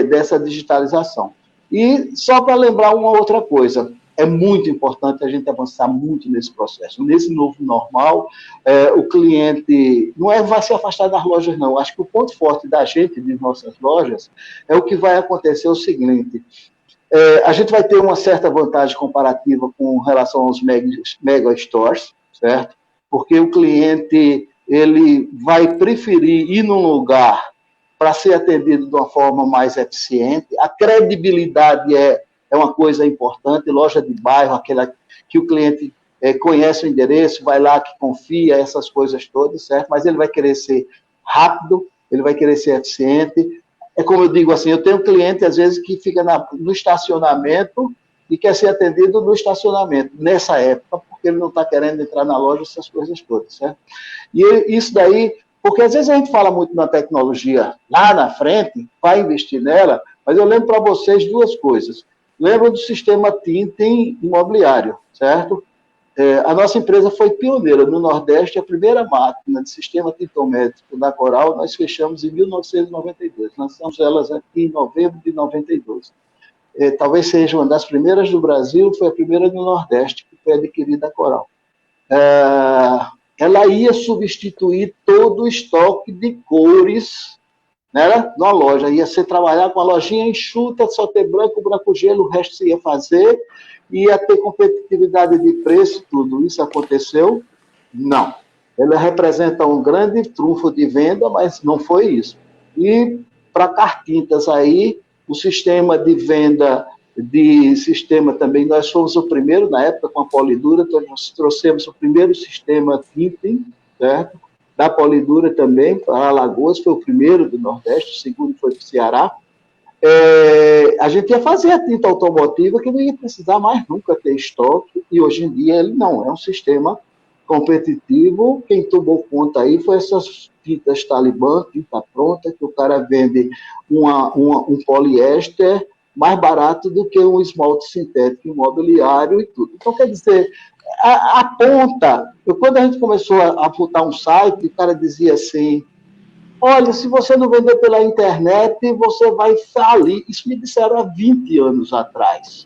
dessa digitalização. E só para lembrar uma outra coisa, é muito importante a gente avançar muito nesse processo. Nesse novo normal, o cliente não vai se afastar das lojas, não. Acho que o ponto forte da gente, de nossas lojas, é o que vai acontecer o seguinte, a gente vai ter uma certa vantagem comparativa com relação aos mega stores, certo? Porque o cliente ele vai preferir ir num lugar para ser atendido de uma forma mais eficiente. A credibilidade é uma coisa importante, loja de bairro, aquela que o cliente conhece o endereço, vai lá, que confia, essas coisas todas, certo? Mas ele vai querer ser rápido, ele vai querer ser eficiente. É como eu digo assim, eu tenho um cliente, às vezes, que fica no estacionamento e quer ser atendido no estacionamento, nessa época, porque ele não está querendo entrar na loja, essas coisas todas, certo? E isso daí, porque às vezes a gente fala muito na tecnologia lá na frente, vai investir nela, mas eu lembro para vocês duas coisas. Lembro do sistema Tintim imobiliário, certo? A nossa empresa foi pioneira no Nordeste, a primeira máquina de sistema tintométrico da Coral, nós fechamos em 1992. Lançamos elas aqui em novembro de 92. Talvez seja uma das primeiras do Brasil, foi a primeira no Nordeste, que foi adquirida a Coral. Ela ia substituir todo o estoque de cores, né, na loja. Ia ser trabalhar com a lojinha enxuta, só ter branco, gelo, o resto se ia fazer, ia ter competitividade de preço, tudo isso aconteceu? Não. Ela representa um grande trunfo de venda, mas não foi isso. E para Cartintas aí, o sistema de venda de sistema também, nós fomos o primeiro, na época, com a Polidura, nós trouxemos o primeiro sistema Tintim, certo? Da Polidura também, para Alagoas, foi o primeiro do Nordeste, o segundo foi para o Ceará. A gente ia fazer a tinta automotiva que não ia precisar mais nunca ter estoque, e hoje em dia ele não, é um sistema competitivo. Quem tomou conta aí foi essas tintas Talibã, tinta pronta, que o cara vende um poliéster mais barato do que um esmalte sintético imobiliário e tudo. Então, quer dizer, a ponta, quando a gente começou a botar um site, o cara dizia assim, olha, se você não vender pela internet, você vai falir. Isso me disseram há 20 anos atrás.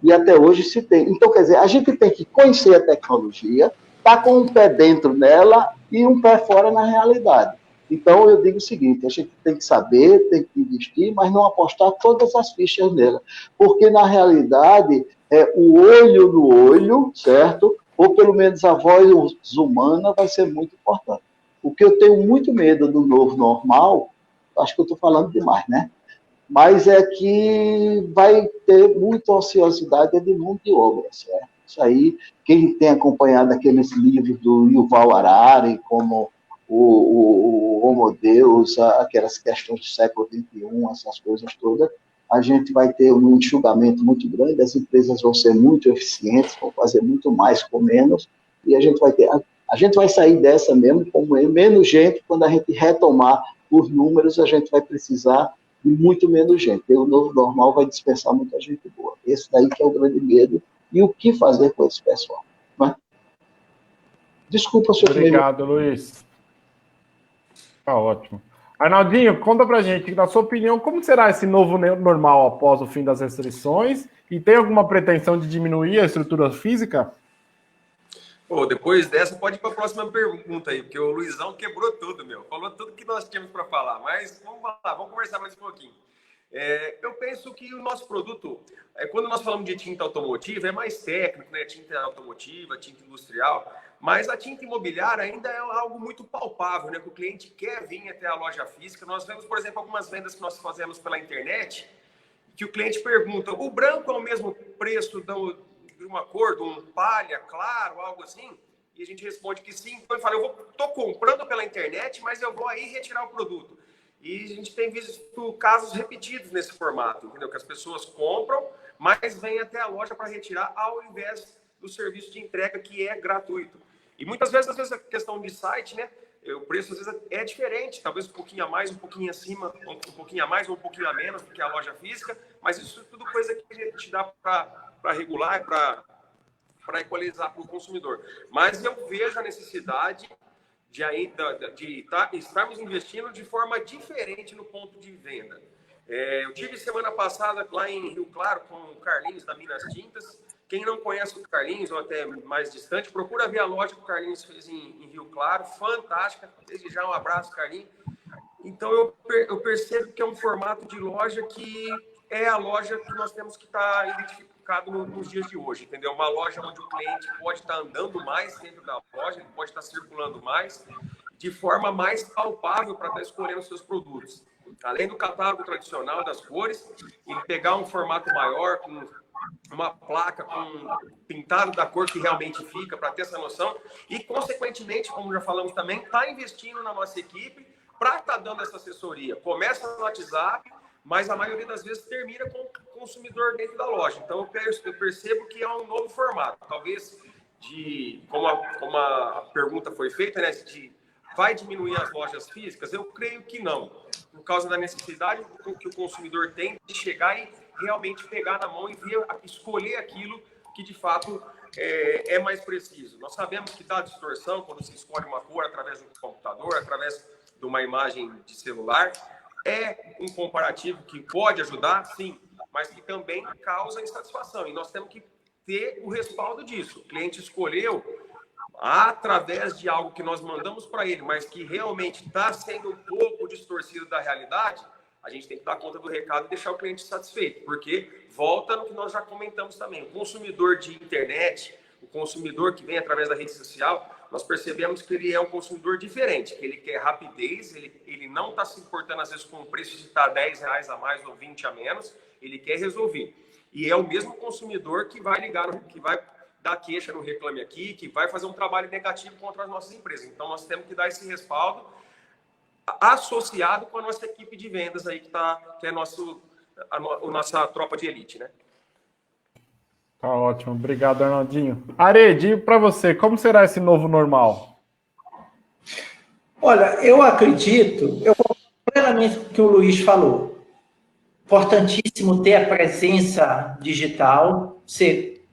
E até hoje se tem. Então, quer dizer, a gente tem que conhecer a tecnologia, estar com um pé dentro nela e um pé fora na realidade. Então, eu digo o seguinte, a gente tem que saber, tem que investir, mas não apostar todas as fichas nela. Porque, na realidade, o olho no olho, certo? Ou, pelo menos, a voz humana vai ser muito importante. O que eu tenho muito medo do novo normal, acho que eu estou falando demais, né? Mas é que vai ter muita ociosidade de mão de obra, certo? Isso aí, quem tem acompanhado aqueles livros do Yuval Harari, como o Homo Deus, aquelas questões do século XXI, essas coisas todas, a gente vai ter um enxugamento muito grande, as empresas vão ser muito eficientes, vão fazer muito mais com menos, e a gente vai sair dessa mesmo com menos gente. Quando a gente retomar os números, a gente vai precisar de muito menos gente. E o novo normal vai dispensar muita gente boa. Esse daí que é o grande medo. E o que fazer com esse pessoal? Né? Desculpa, senhor. Obrigado, Luiz. Tá ótimo. Arnaldinho, conta pra gente, na sua opinião, como será esse novo normal após o fim das restrições? E tem alguma pretensão de diminuir a estrutura física? Pô, depois dessa, pode ir para a próxima pergunta aí, porque o Luizão quebrou tudo, meu. Falou tudo que nós tínhamos para falar, mas vamos lá, vamos conversar mais um pouquinho. Eu penso que o nosso produto, quando nós falamos de tinta automotiva, é mais técnico, né? Tinta automotiva, tinta industrial, mas a tinta imobiliária ainda é algo muito palpável, né? Que o cliente quer vir até a loja física. Nós vemos, por exemplo, algumas vendas que nós fazemos pela internet, que o cliente pergunta, o branco é o mesmo preço de uma cor, de um palha, claro, algo assim? E a gente responde que sim. Então ele fala, eu estou comprando pela internet, mas eu vou aí retirar o produto. E a gente tem visto casos repetidos nesse formato, entendeu? Que as pessoas compram, mas vêm até a loja para retirar ao invés do serviço de entrega, que é gratuito. E muitas vezes a questão de site, né? O preço às vezes é diferente, talvez um pouquinho a mais, um pouquinho acima, um pouquinho a mais ou um pouquinho a menos do que a loja física, mas isso é tudo coisa que a gente dá para regular, para equalizar para o consumidor. Mas eu vejo a necessidade de estarmos investindo de forma diferente no ponto de venda. Eu tive semana passada lá em Rio Claro com o Carlinhos da Minas Tintas. Quem não conhece o Carlinhos, ou até mais distante, procura ver a loja que o Carlinhos fez em Rio Claro. Fantástica. Desde já um abraço, Carlinhos. Então eu percebo que é um formato de loja que é a loja que nós temos que estar identificado nos dias de hoje, entendeu? Uma loja onde o cliente pode estar andando mais dentro da loja, ele pode estar circulando mais, de forma mais palpável para estar escolhendo seus produtos. Além do catálogo tradicional das cores, ele pegar um formato maior, com uma placa com pintado da cor que realmente fica, para ter essa noção, e, consequentemente, como já falamos também, está investindo na nossa equipe para estar dando essa assessoria. Começa no WhatsApp, mas a maioria das vezes termina com o consumidor dentro da loja. Então, eu percebo que é um novo formato. Talvez, como a pergunta foi feita, né, vai diminuir as lojas físicas? Eu creio que não, por causa da necessidade que o consumidor tem de chegar e realmente pegar na mão e escolher aquilo que, de fato, é mais preciso. Nós sabemos que dá distorção quando se escolhe uma cor através do computador, através de uma imagem de celular. É um comparativo que pode ajudar, sim, mas que também causa insatisfação. E nós temos que ter o respaldo disso. O cliente escolheu através de algo que nós mandamos para ele, mas que realmente está sendo um pouco distorcido da realidade. A gente tem que dar conta do recado e deixar o cliente satisfeito, porque volta no que nós já comentamos também. O consumidor de internet, o consumidor que vem através da rede social, nós percebemos que ele é um consumidor diferente, que ele quer rapidez, ele não está se importando às vezes com o preço de estar R$10 a mais ou 20 a menos, ele quer resolver. E é o mesmo consumidor que vai que vai dar queixa no Reclame Aqui, que vai fazer um trabalho negativo contra as nossas empresas. Então nós temos que dar esse respaldo associado com a nossa equipe de vendas aí, que é a nossa tropa de elite, né? Tá ótimo, obrigado, Arnaldinho. Aredi, para você, como será esse novo normal? Olha, eu acredito, eu concordo plenamente com o que o Luiz falou. Importantíssimo ter a presença digital.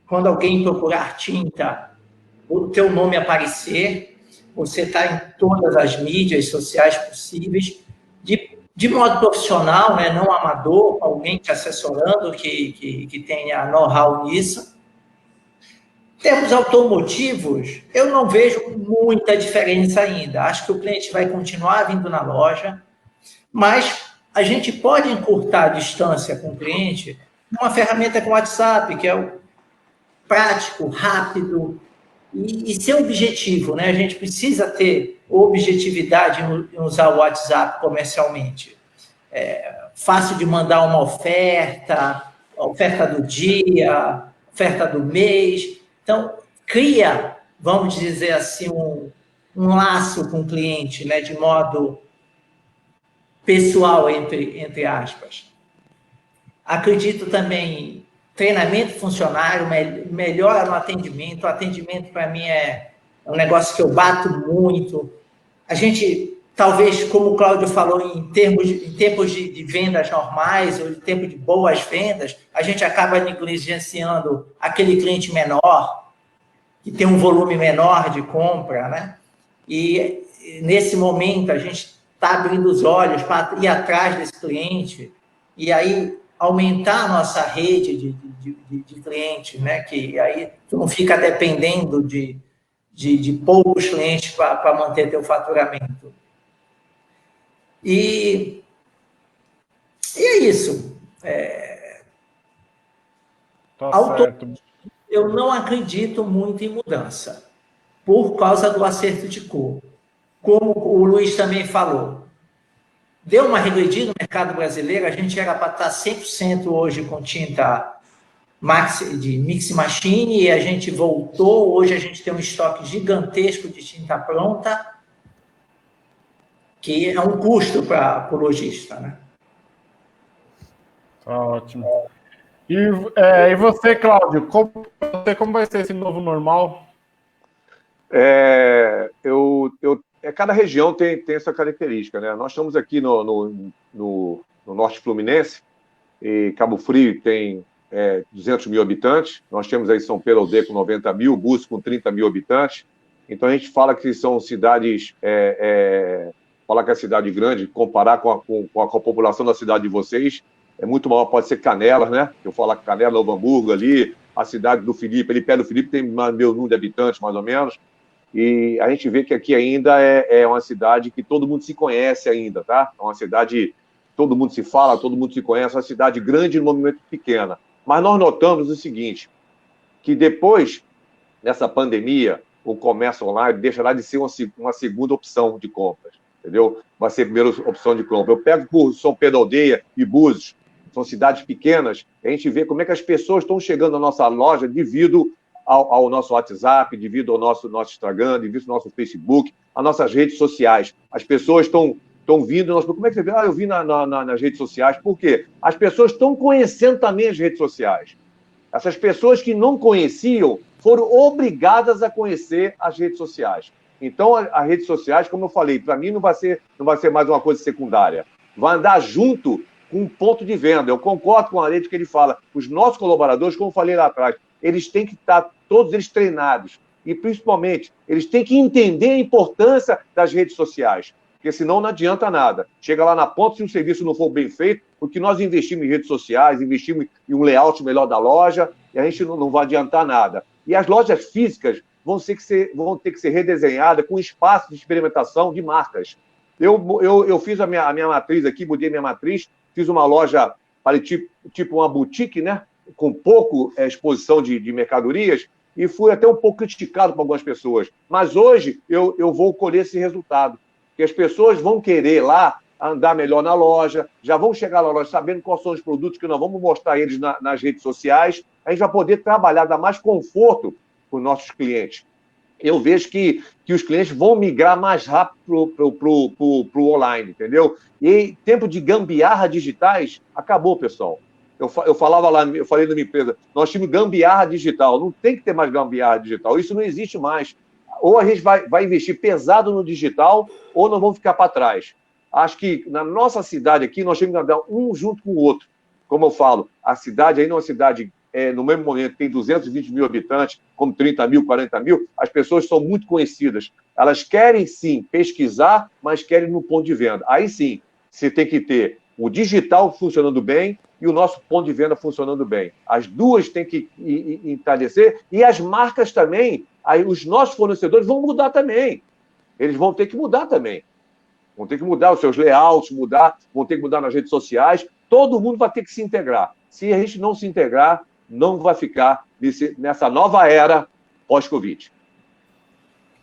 Quando alguém procurar tinta, o teu nome aparecer, você está em todas as mídias sociais possíveis, de modo profissional, né, não amador, alguém te assessorando que tenha know-how nisso. Em termos automotivos, eu não vejo muita diferença ainda. Acho que o cliente vai continuar vindo na loja, mas a gente pode encurtar a distância com o cliente numa ferramenta como o WhatsApp, que é o prático, rápido e ser objetivo, né? A gente precisa ter objetividade em usar o WhatsApp comercialmente. Fácil de mandar uma oferta do dia, oferta do mês. Então, cria, vamos dizer assim, um laço com o cliente, né, de modo pessoal, entre aspas. Acredito também em treinamento funcionário, melhora no atendimento. O atendimento, para mim, é um negócio que eu bato muito. A gente, talvez, como o Cláudio falou, em tempos de vendas normais, ou de tempo de boas vendas, a gente acaba negligenciando aquele cliente menor, que tem um volume menor de compra, né? E, nesse momento, a gente está abrindo os olhos para ir atrás desse cliente e aí aumentar a nossa rede de clientes, né? Que aí tu não fica dependendo de poucos clientes para manter teu faturamento. E é isso. Tá certo. Eu não acredito muito em mudança, por causa do acerto de cor. Como o Luiz também falou, deu uma regredida no mercado brasileiro, a gente era para estar 100% hoje com tinta de Mix Machine, e a gente voltou, hoje a gente tem um estoque gigantesco de tinta pronta, que é um custo para o lojista, né? Ótimo. E você, Cláudio, como vai ser esse novo normal? Cada região tem essa característica, né? Nós estamos aqui no Norte Fluminense, e Cabo Frio tem 200 mil habitantes, nós temos aí São Pedro Aldeia com 90 mil, Búzios com 30 mil habitantes, então a gente fala que são cidades, falar que é cidade grande, comparar com a população da cidade de vocês, é muito maior, pode ser Canelas, né? Eu falo que Canela, Novo Hamburgo ali, a cidade do Felipe, ali perto do Felipe tem meu número de habitantes, mais ou menos, e a gente vê que aqui ainda é uma cidade que todo mundo se conhece ainda, tá? É uma cidade, todo mundo se fala, todo mundo se conhece, uma cidade grande no momento pequena. Mas nós notamos o seguinte, que depois dessa pandemia, o comércio online deixará de ser uma segunda opção de compras, entendeu? Vai ser a primeira opção de compra. Eu pego por São Pedro Aldeia e Búzios, são cidades pequenas, a gente vê como é que as pessoas estão chegando à nossa loja devido ao nosso WhatsApp, devido ao nosso Instagram, devido ao nosso Facebook, às nossas redes sociais. As pessoas estão vindo, como é que você vê? Eu vi nas redes sociais. Por quê? As pessoas estão conhecendo também as redes sociais. Essas pessoas que não conheciam foram obrigadas a conhecer as redes sociais. Então, as redes sociais, como eu falei, para mim não vai ser mais uma coisa secundária. Vai andar junto com um ponto de venda. Eu concordo com a Arete que ele fala. Os nossos colaboradores, como eu falei lá atrás, eles têm que estar todos eles treinados. E, principalmente, eles têm que entender a importância das redes sociais. Porque senão não adianta nada. Chega lá na ponta, se o serviço não for bem feito, porque nós investimos em redes sociais, investimos em um layout melhor da loja, e a gente não vai adiantar nada. E as lojas físicas vão ter que ser redesenhadas com espaço de experimentação de marcas. Eu fiz a minha matriz aqui, mudei minha matriz, fiz uma loja tipo uma boutique, né? Com pouco exposição de mercadorias, e fui até um pouco criticado por algumas pessoas. Mas hoje eu vou colher esse resultado, que as pessoas vão querer lá andar melhor na loja, já vão chegar na loja sabendo quais são os produtos que nós vamos mostrar eles nas redes sociais, a gente vai poder trabalhar, dar mais conforto para os nossos clientes. Eu vejo que os clientes vão migrar mais rápido para o online, entendeu? E tempo de gambiarra digitais acabou, pessoal. Eu falei na minha empresa, nós tínhamos gambiarra digital, não tem que ter mais gambiarra digital, isso não existe mais. Ou a gente vai investir pesado no digital, ou nós vamos ficar para trás. Acho que na nossa cidade aqui, nós temos que andar um junto com o outro. Como eu falo, a cidade ainda é uma cidade, no mesmo momento, tem 220 mil habitantes, como 30 mil, 40 mil, as pessoas são muito conhecidas. Elas querem, sim, pesquisar, mas querem no ponto de venda. Aí, sim, você tem que ter o digital funcionando bem e o nosso ponto de venda funcionando bem. As duas têm que entardecer, e as marcas também, aí os nossos fornecedores vão mudar também. Eles vão ter que mudar também. Vão ter que mudar os seus layouts, vão ter que mudar nas redes sociais. Todo mundo vai ter que se integrar. Se a gente não se integrar, não vai ficar nessa nova era pós-Covid.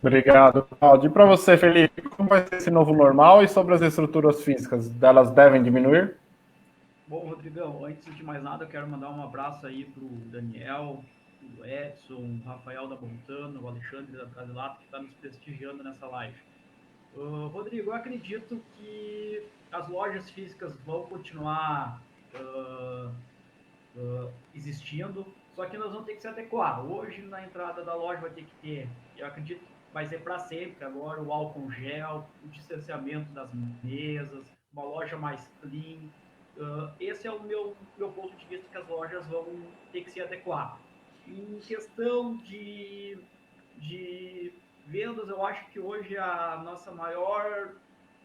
Obrigado, Cláudio. E para você, Felipe, como vai ser esse novo normal e sobre as estruturas físicas? Elas devem diminuir? Bom, Rodrigão, antes de mais nada, eu quero mandar um abraço aí para o Daniel, o Edson, o Rafael da Montana, o Alexandre da Brasilato, que está nos prestigiando nessa live. Rodrigo, eu acredito que as lojas físicas vão continuar existindo, só que nós vamos ter que se adequar. Hoje, na entrada da loja, vai ter que ter, eu acredito que vai ser para sempre agora, o álcool gel, o distanciamento das mesas, uma loja mais clean. Esse é o meu ponto de vista, que as lojas vão ter que se adequar. Em questão de vendas, eu acho que hoje a nossa maior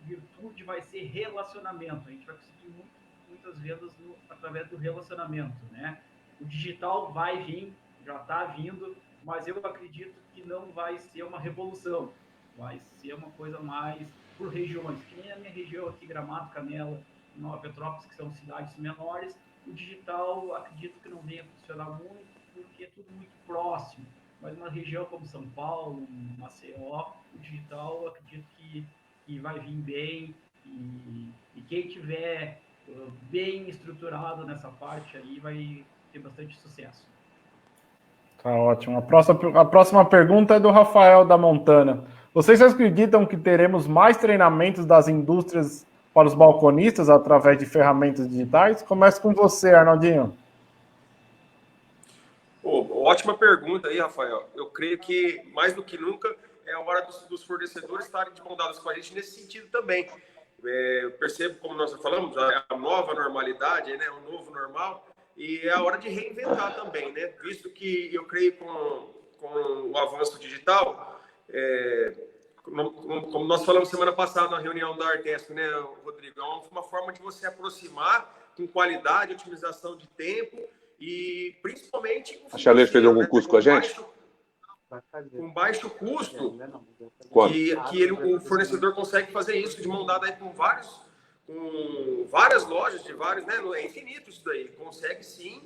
virtude vai ser relacionamento. A gente vai conseguir muitas vendas através do relacionamento, né? O digital vai vir, já está vindo, mas eu acredito que não vai ser uma revolução. Vai ser uma coisa mais por regiões. Que nem a minha região aqui, Gramado, Canela, Nova Petrópolis, que são cidades menores, o digital acredito que não venha funcionar muito, porque é tudo muito próximo. Mas uma região como São Paulo, Maceió, o digital acredito que vai vir bem, e quem tiver bem estruturado nessa parte aí vai ter bastante sucesso. Tá ótimo. A próxima pergunta é do Rafael da Montana. Vocês acreditam que teremos mais treinamentos das indústrias para os balconistas através de ferramentas digitais? Começa com você, Arnaldinho. Ótima pergunta aí, Rafael. Eu creio que, mais do que nunca, é a hora dos fornecedores estarem de mão dadas com a gente nesse sentido também. Eu percebo, como nós falamos, a nova normalidade, né, o novo normal, e é a hora de reinventar também, né? Visto que eu creio com o avanço digital, como nós falamos semana passada na reunião da Artesp, né, Rodrigo, é uma forma de você aproximar com qualidade, otimização de tempo e principalmente... A Chalez fez algum curso com a gente? Com baixo custo, o fornecedor consegue fazer isso de mão dada aí com várias lojas, de vários, né? É infinito isso daí. Consegue sim,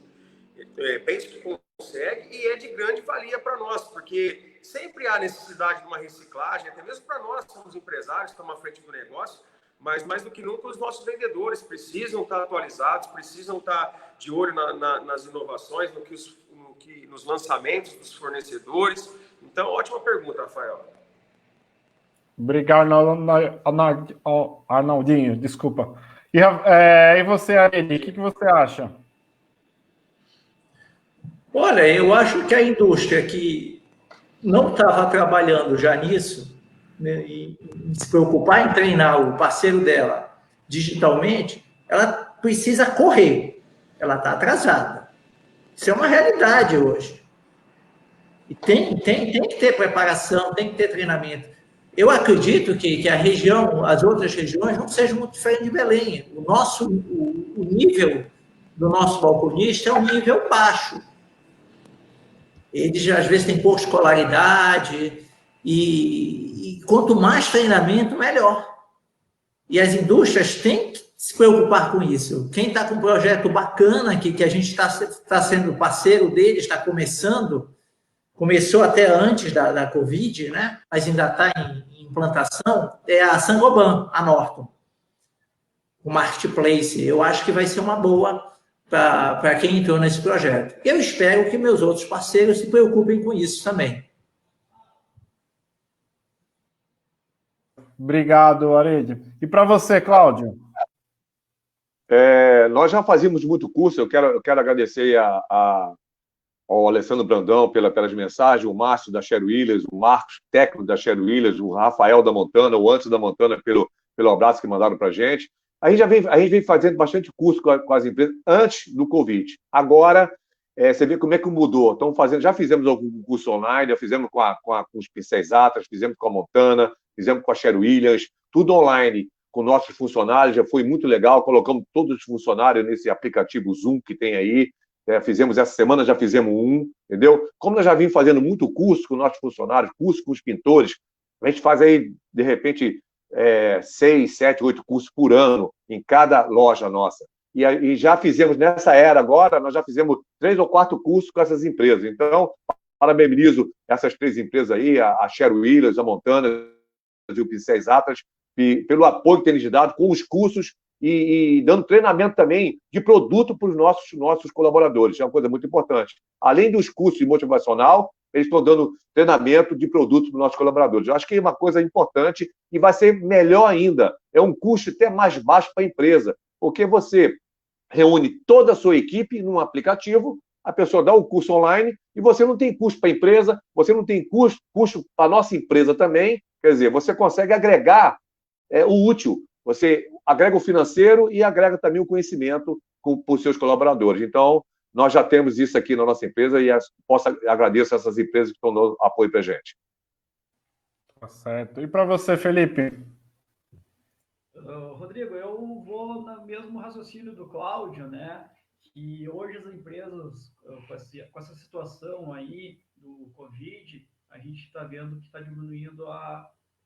penso que consegue, e é de grande valia para nós, porque sempre há necessidade de uma reciclagem, até mesmo para nós, somos empresários, estamos à frente do negócio, mas mais do que nunca os nossos vendedores precisam estar atualizados, precisam estar de olho nas inovações, nos lançamentos dos fornecedores. Então, ótima pergunta, Rafael. Obrigado, Arnaldinho, desculpa. E você, Areli, o que você acha? Olha, eu acho que a indústria que não estava trabalhando já nisso, né, e se preocupar em treinar o parceiro dela digitalmente, ela precisa correr. Ela está atrasada. Isso é uma realidade hoje. E tem que ter preparação, tem que ter treinamento. Eu acredito que a região, as outras regiões, não sejam muito diferentes de Belém. O nível do nosso balconista é um nível baixo. Eles, às vezes, têm pouca escolaridade, e quanto mais treinamento, melhor. E as indústrias têm que se preocupar com isso. Quem está com um projeto bacana, que a gente está sendo parceiro dele, está começou até antes da Covid, né? Mas ainda está em implantação, é a Saint-Gobain, a Norton. O Marketplace. Eu acho que vai ser uma boa para quem entrou nesse projeto. Eu espero que meus outros parceiros se preocupem com isso também. Brigado, Arede. E para você, Cláudio? Nós já fazíamos muito curso. Eu quero agradecer ao Alessandro Brandão pelas mensagens, o Márcio da Sher Williams, o Marcos, técnico da Sher Williams, o Rafael da Montana, o Anderson da Montana, pelo abraço que mandaram para a gente. A gente vem fazendo bastante curso com as empresas antes do Covid. Agora, você vê como é que mudou. Já fizemos algum curso online, já fizemos com os pincéis Atlas, fizemos com a Montana, fizemos com a Sher Williams, tudo online. com nossos funcionários, já foi muito legal, colocamos todos os funcionários nesse aplicativo Zoom que tem aí, fizemos essa semana, já fizemos um, entendeu? Como nós já vimos fazendo muito curso com nossos funcionários, curso com os pintores, a gente faz aí, de repente, 6, 7, 8 cursos por ano em cada loja nossa. E já fizemos, nessa era agora, nós já fizemos 3 ou 4 cursos com essas empresas. Então, parabenizo essas 3 empresas aí, a Sherwin Williams, a Montana e o Pincéis Atlas, pelo apoio que tem nos dado com os cursos e dando treinamento também de produto para os nossos colaboradores. É uma coisa muito importante. Além dos cursos de motivacional, eles estão dando treinamento de produtos para os nossos colaboradores. Eu acho que é uma coisa importante e vai ser melhor ainda. É um custo até mais baixo para a empresa, porque você reúne toda a sua equipe num aplicativo, a pessoa dá o curso online e você não tem custo para a empresa, você não tem custo para a nossa empresa também. Quer dizer, você consegue agregar o útil. Você agrega o financeiro e agrega também o conhecimento para os seus colaboradores. Então, nós já temos isso aqui na nossa empresa e agradeço a essas empresas que estão dando apoio para a gente. Tá certo. E para você, Felipe? Rodrigo, eu vou no mesmo raciocínio do Cláudio, né? Que hoje as empresas, com essa situação aí do Covid, a gente está vendo que está diminuindo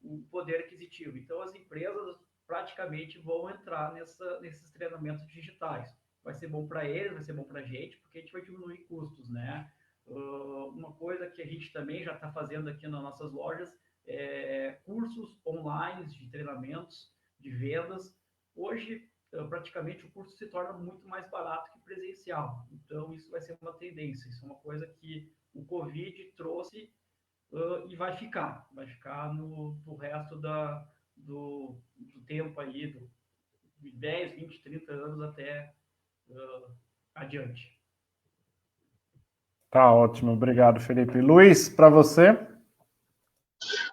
o poder aquisitivo. Então, as empresas praticamente vão entrar nesses treinamentos digitais. Vai ser bom para eles, vai ser bom para a gente, porque a gente vai diminuir custos, né? Uma coisa que a gente também já está fazendo aqui nas nossas lojas é cursos online de treinamentos, de vendas. Hoje, praticamente, o curso se torna muito mais barato que presencial. Então, isso vai ser uma tendência. Isso é uma coisa que o Covid trouxe e vai ficar no resto do tempo aí, de 10, 20, 30 anos até adiante. Tá ótimo, obrigado, Felipe. Luiz, para você?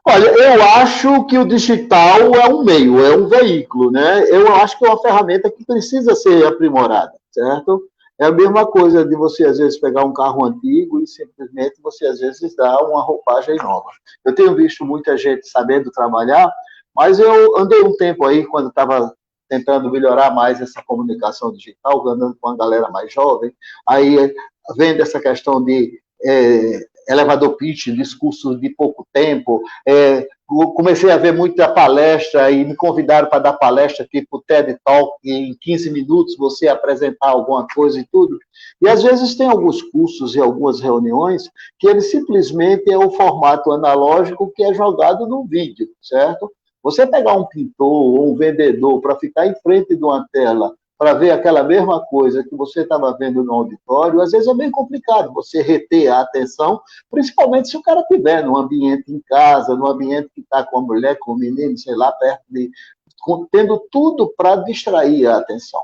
Olha, eu acho que o digital é um meio, é um veículo, né? Eu acho que é uma ferramenta que precisa ser aprimorada, certo? É a mesma coisa de você, às vezes, pegar um carro antigo e simplesmente você, às vezes, dá uma roupagem nova. Eu tenho visto muita gente sabendo trabalhar, mas eu andei um tempo aí, quando estava tentando melhorar mais essa comunicação digital, andando com a galera mais jovem, aí vendo essa questão de elevador pitch, discurso de pouco tempo, comecei a ver muita palestra e me convidaram para dar palestra tipo TED Talk, em 15 minutos você apresentar alguma coisa e tudo. E às vezes tem alguns cursos e algumas reuniões que ele simplesmente é o formato analógico que é jogado no vídeo, certo? Você pegar um pintor ou um vendedor para ficar em frente de uma tela para ver aquela mesma coisa que você estava vendo no auditório, às vezes é bem complicado você reter a atenção, principalmente se o cara estiver num ambiente em casa, num ambiente que está com a mulher, com o menino, sei lá, tendo tudo para distrair a atenção.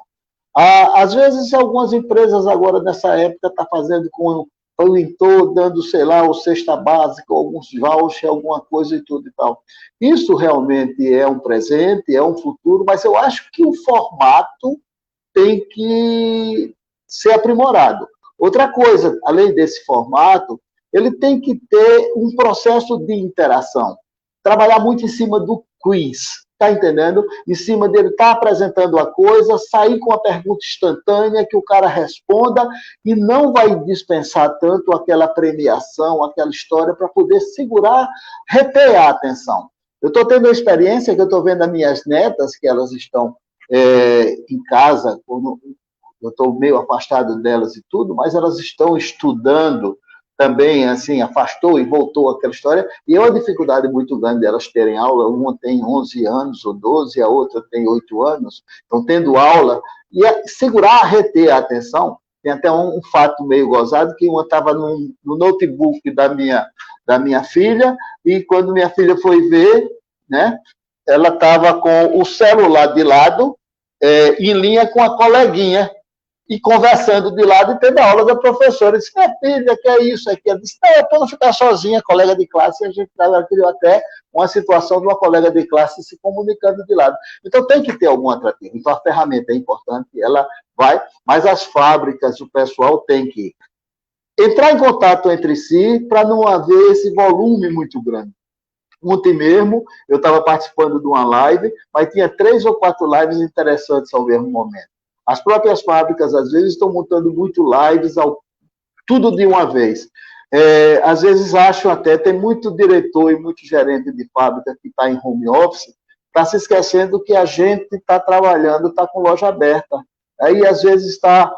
Às vezes, algumas empresas agora, nessa época, estão fazendo com o pintor, dando, sei lá, o cesta básica, alguns vouchers, alguma coisa e tudo e tal. Isso realmente é um presente, é um futuro, mas eu acho que o formato tem que ser aprimorado. Outra coisa, além desse formato, ele tem que ter um processo de interação. Trabalhar muito em cima do quiz, tá entendendo? Em cima dele estar apresentando a coisa, sair com a pergunta instantânea que o cara responda e não vai dispensar tanto aquela premiação, aquela história para poder segurar, reter a atenção. Eu estou tendo a experiência que eu estou vendo as minhas netas, que elas estão em casa, eu estou meio afastado delas e tudo, mas elas estão estudando também, assim, afastou e voltou aquela história, e é uma dificuldade muito grande delas terem aula. Uma tem 11 anos ou 12, a outra tem 8 anos, estão tendo aula, e segurar, reter a atenção. Tem até um fato meio gozado, que uma estava no notebook da minha filha, e quando minha filha foi ver, né, ela estava com o celular de lado, em linha com a coleguinha, e conversando de lado e tendo a aula da professora. Eu disse, minha filha, que é isso aqui? Ela disse, não, é para não ficar sozinha, colega de classe, e a gente criou até uma situação de uma colega de classe se comunicando de lado. Então, tem que ter algum atrativo. Então, a ferramenta é importante, ela vai, mas as fábricas, o pessoal tem que entrar em contato entre si para não haver esse volume muito grande. Ontem mesmo, eu estava participando de uma live, mas tinha 3 ou 4 lives interessantes ao mesmo momento. As próprias fábricas, às vezes, estão montando muito lives, tudo de uma vez. Às vezes acham até, tem muito diretor e muito gerente de fábrica que está em home office, está se esquecendo que a gente está trabalhando, está com loja aberta. Aí, às vezes, está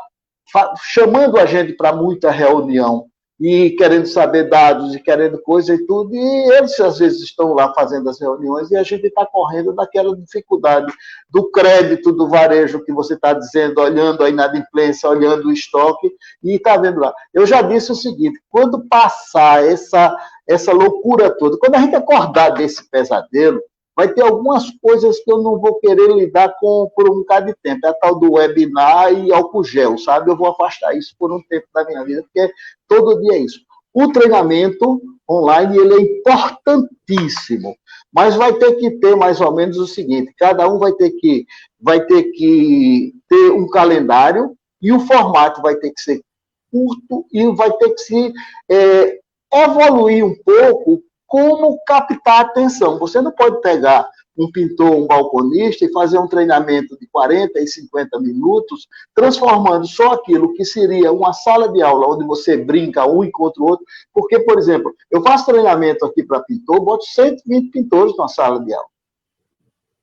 chamando a gente para muita reunião e querendo saber dados e querendo coisa e tudo, e eles às vezes estão lá fazendo as reuniões e a gente está correndo daquela dificuldade do crédito do varejo que você está dizendo, olhando a inadimplência, olhando o estoque e está vendo lá. Eu já disse o seguinte, quando passar essa loucura toda, quando a gente acordar desse pesadelo, vai ter algumas coisas que eu não vou querer lidar com por um bocado de tempo. É a tal do webinar e álcool gel, sabe? Eu vou afastar isso por um tempo da minha vida, porque todo dia é isso. O treinamento online, ele é importantíssimo, mas vai ter que ter mais ou menos o seguinte, cada um vai ter que ter um calendário e o formato vai ter que ser curto e vai ter que se evoluir um pouco como captar a atenção. Você não pode pegar um pintor, um balconista e fazer um treinamento de 40 e 50 minutos, transformando só aquilo que seria uma sala de aula onde você brinca um encontra o outro, porque, por exemplo, eu faço treinamento aqui para pintor, boto 120 pintores na sala de aula.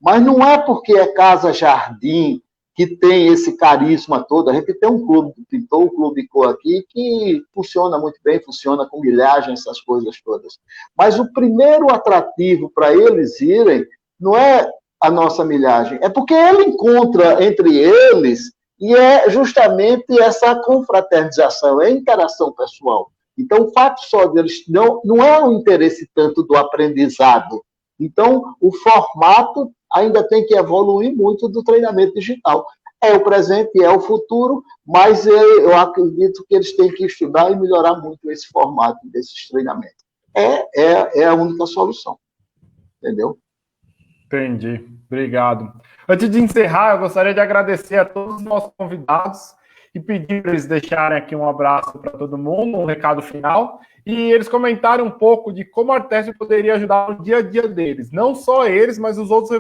Mas não é porque é Casa Jardim que tem esse carisma todo. A gente tem um clube de pintor, um clube de cor aqui, que funciona muito bem, funciona com milhagem, essas coisas todas. Mas o primeiro atrativo para eles irem não é a nossa milhagem, é porque ele encontra entre eles e é justamente essa confraternização, é a interação pessoal. Então, o fato só deles não é um interesse tanto do aprendizado. Então, o formato ainda tem que evoluir muito do treinamento digital. É o presente, é o futuro, mas eu acredito que eles têm que estudar e melhorar muito esse formato desses treinamentos. É a única solução. Entendeu? Entendi. Obrigado. Antes de encerrar, eu gostaria de agradecer a todos os nossos convidados e pedir para eles deixarem aqui um abraço para todo mundo, um recado final, e eles comentarem um pouco de como a Artesp poderia ajudar no dia a dia deles. Não só eles, mas os outros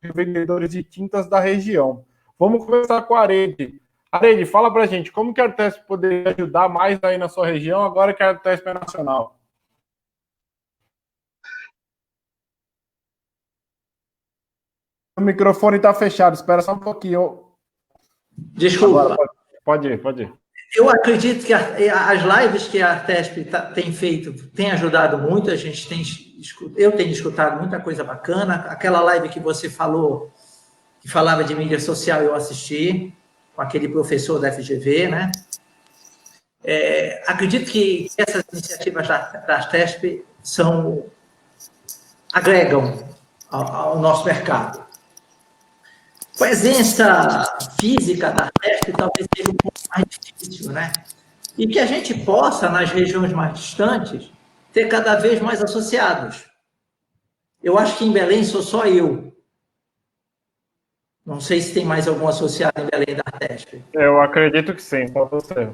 revendedores de tintas da região. Vamos começar com a Arede. Arede, fala para a gente, como que a Artesp poderia ajudar mais aí na sua região, agora que a Artesp é nacional? O microfone está fechado, espera só um pouquinho. Desculpa. Agora, pode ir. Eu acredito que as lives que a Artesp tem feito têm ajudado muito. Eu tenho escutado muita coisa bacana. Aquela live que você falou, que falava de mídia social, eu assisti, com aquele professor da FGV, né? Acredito que essas iniciativas da Artesp agregam ao nosso mercado. A presença física da Artesp talvez seja um pouco mais difícil, né? E que a gente possa, nas regiões mais distantes, ter cada vez mais associados. Eu acho que em Belém sou só eu. Não sei se tem mais algum associado em Belém da Artesp. Eu acredito que sim, só você.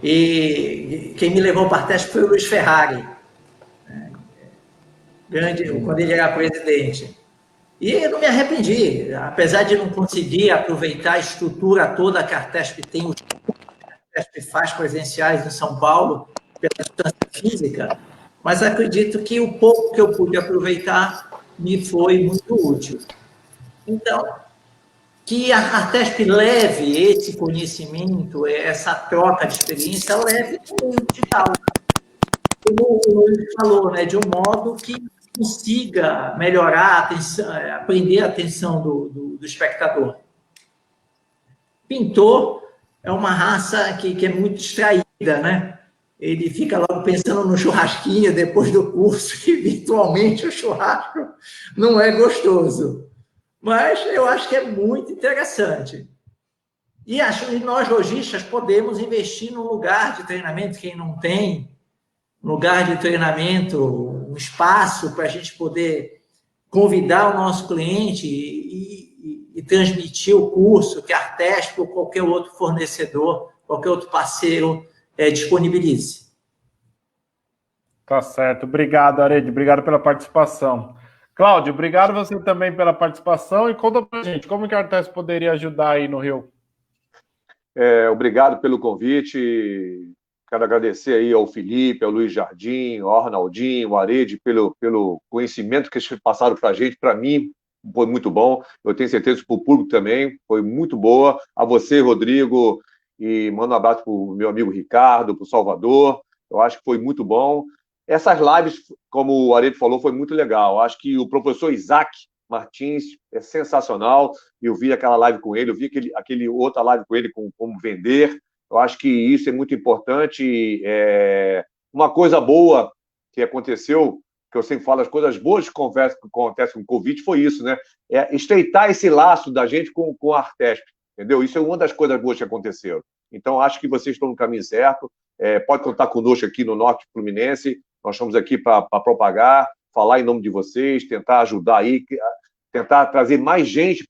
E quem me levou para a Artesp foi o Luiz Ferrari, quando ele era presidente. E eu não me arrependi, apesar de não conseguir aproveitar a estrutura toda que a Artesp tem, o que a Artesp faz presenciais em São Paulo, pela distância física, mas acredito que o pouco que eu pude aproveitar me foi muito útil. Então, que a Artesp leve esse conhecimento, essa troca de experiência, leve para o mundo digital. Como ele falou, né, de um modo que consiga melhorar a atenção, prender a atenção do espectador. Pintor é uma raça que é muito distraída, né? Ele fica logo pensando no churrasquinho depois do curso, e virtualmente o churrasco não é gostoso. Mas eu acho que é muito interessante. E nós, lojistas, podemos investir num lugar de treinamento, quem não tem, lugar de treinamento, um espaço para a gente poder convidar o nosso cliente e transmitir o curso que a Artesp ou qualquer outro fornecedor, qualquer outro parceiro disponibilize. Tá certo. Obrigado, Arede. Obrigado pela participação. Cláudio, obrigado você também pela participação e conta pra gente como que a Artesp poderia ajudar aí no Rio. Obrigado pelo convite. Quero agradecer aí ao Felipe, ao Luiz Jardim, ao Arnaldinho, ao Arede, pelo conhecimento que eles passaram para a gente. Para mim, foi muito bom. Eu tenho certeza que para o público também foi muito boa. A você, Rodrigo, e mando um abraço para o meu amigo Ricardo, para o Salvador. Eu acho que foi muito bom. Essas lives, como o Arede falou, foi muito legal. Eu acho que o professor Isaac Martins é sensacional. Eu vi aquela live com ele, eu vi aquele outra live com ele, como vender. Eu acho que isso é muito importante. Uma coisa boa que aconteceu, que eu sempre falo, as coisas boas que acontecem com o Covid foi isso, né? É estreitar esse laço da gente com a Artesp, entendeu? Isso é uma das coisas boas que aconteceram. Então, acho que vocês estão no caminho certo. Pode contar conosco aqui no Norte Fluminense. Nós estamos aqui para propagar, falar em nome de vocês, tentar ajudar aí, tentar trazer mais gente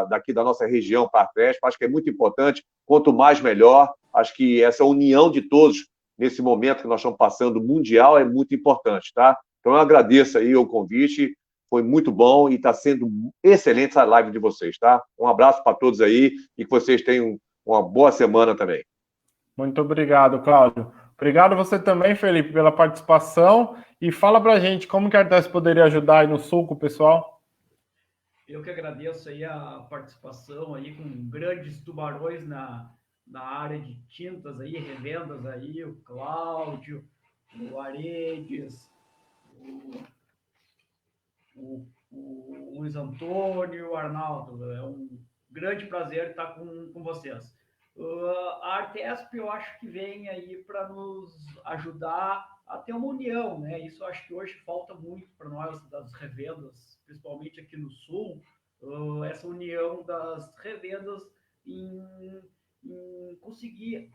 daqui da nossa região para a Artesp. Acho que é muito importante. Quanto mais, melhor. Acho que essa união de todos nesse momento que nós estamos passando mundial é muito importante, tá? Então, eu agradeço aí o convite. Foi muito bom e está sendo excelente essa live de vocês, tá? Um abraço para todos aí e que vocês tenham uma boa semana também. Muito obrigado, Cláudio. Obrigado você também, Felipe, pela participação. E fala pra gente como que a Artesp poderia ajudar aí no Sul com o pessoal. Eu que agradeço aí a participação aí com grandes tubarões na área de tintas aí, revendas aí, o Cláudio, o Aredes, o Luiz Antônio, o Arnaldo. É um grande prazer estar com vocês. A Artesp, eu acho que vem aí para nos ajudar a ter uma união, né? Isso eu acho que hoje falta muito para nós das revendas, principalmente aqui no Sul, essa união das revendas em conseguir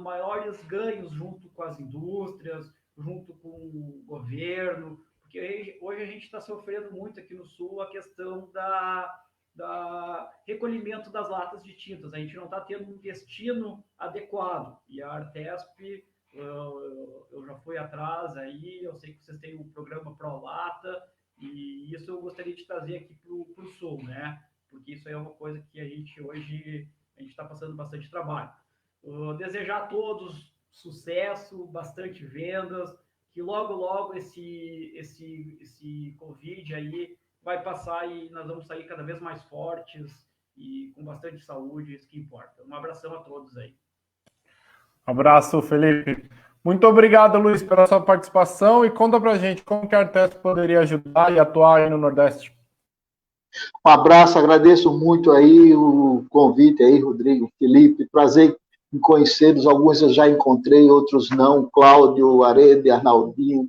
maiores ganhos junto com as indústrias, junto com o governo, porque hoje a gente está sofrendo muito aqui no Sul a questão da recolhimento das latas de tintas. A gente não está tendo um destino adequado. E a Artesp, eu já fui atrás aí, eu sei que vocês têm um programa Prolata, e isso eu gostaria de trazer aqui para o Sul, né? Porque isso aí é uma coisa que a gente hoje está passando bastante trabalho. Desejar a todos sucesso, bastante vendas, que logo esse Covid aí vai passar e nós vamos sair cada vez mais fortes e com bastante saúde, isso que importa. Um abração a todos aí. Abraço, Felipe. Muito obrigado, Luiz, pela sua participação e conta pra gente como que a Artesp poderia ajudar e atuar aí no Nordeste. Um abraço, agradeço muito aí o convite aí, Rodrigo, Felipe, prazer em conhecê-los, alguns eu já encontrei, outros não, Cláudio, Arede, Arnaldinho.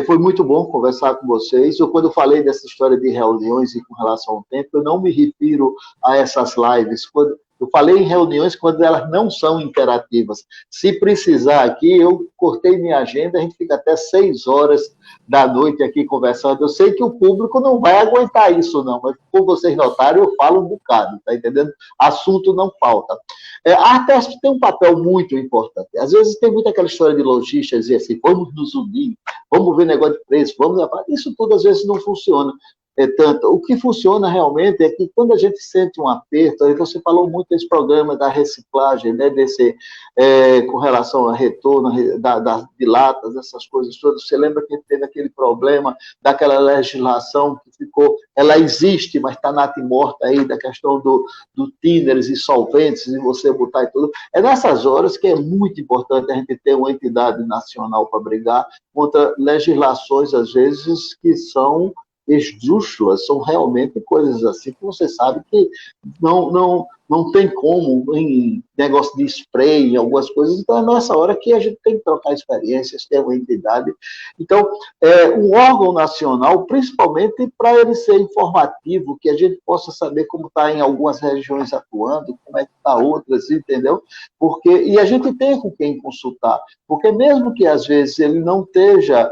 Foi muito bom conversar com vocês. Quando eu falei dessa história de reuniões e com relação ao tempo, eu não me refiro a essas lives. Eu falei em reuniões quando elas não são interativas. Se precisar aqui, eu cortei minha agenda, a gente fica até 6 horas da noite aqui conversando. Eu sei que o público não vai aguentar isso, não, mas como vocês notaram, eu falo um bocado, tá entendendo? Assunto não falta. A Artesp tem um papel muito importante. Às vezes tem muita aquela história de lojistas dizer assim, vamos nos unir, vamos ver negócio de preço, isso tudo às vezes não funciona. Tanto, o que funciona realmente é que quando a gente sente um aperto, aí você falou muito desse programa da reciclagem, né, com relação ao retorno de latas, essas coisas todas. Você lembra que teve aquele problema daquela legislação que ficou, ela existe, mas está natimorta aí, da questão do tíneres e solventes, e você botar e tudo. É nessas horas que é muito importante a gente ter uma entidade nacional para brigar contra legislações, às vezes, que são esdrúxulas, são realmente coisas assim que você sabe que não tem como em negócio de spray, em algumas coisas. Então, é nessa hora que a gente tem que trocar experiências, ter uma entidade. Então, um órgão nacional, principalmente para ele ser informativo, que a gente possa saber como está em algumas regiões atuando, como é que está outras, entendeu? E a gente tem com quem consultar, porque mesmo que às vezes ele não esteja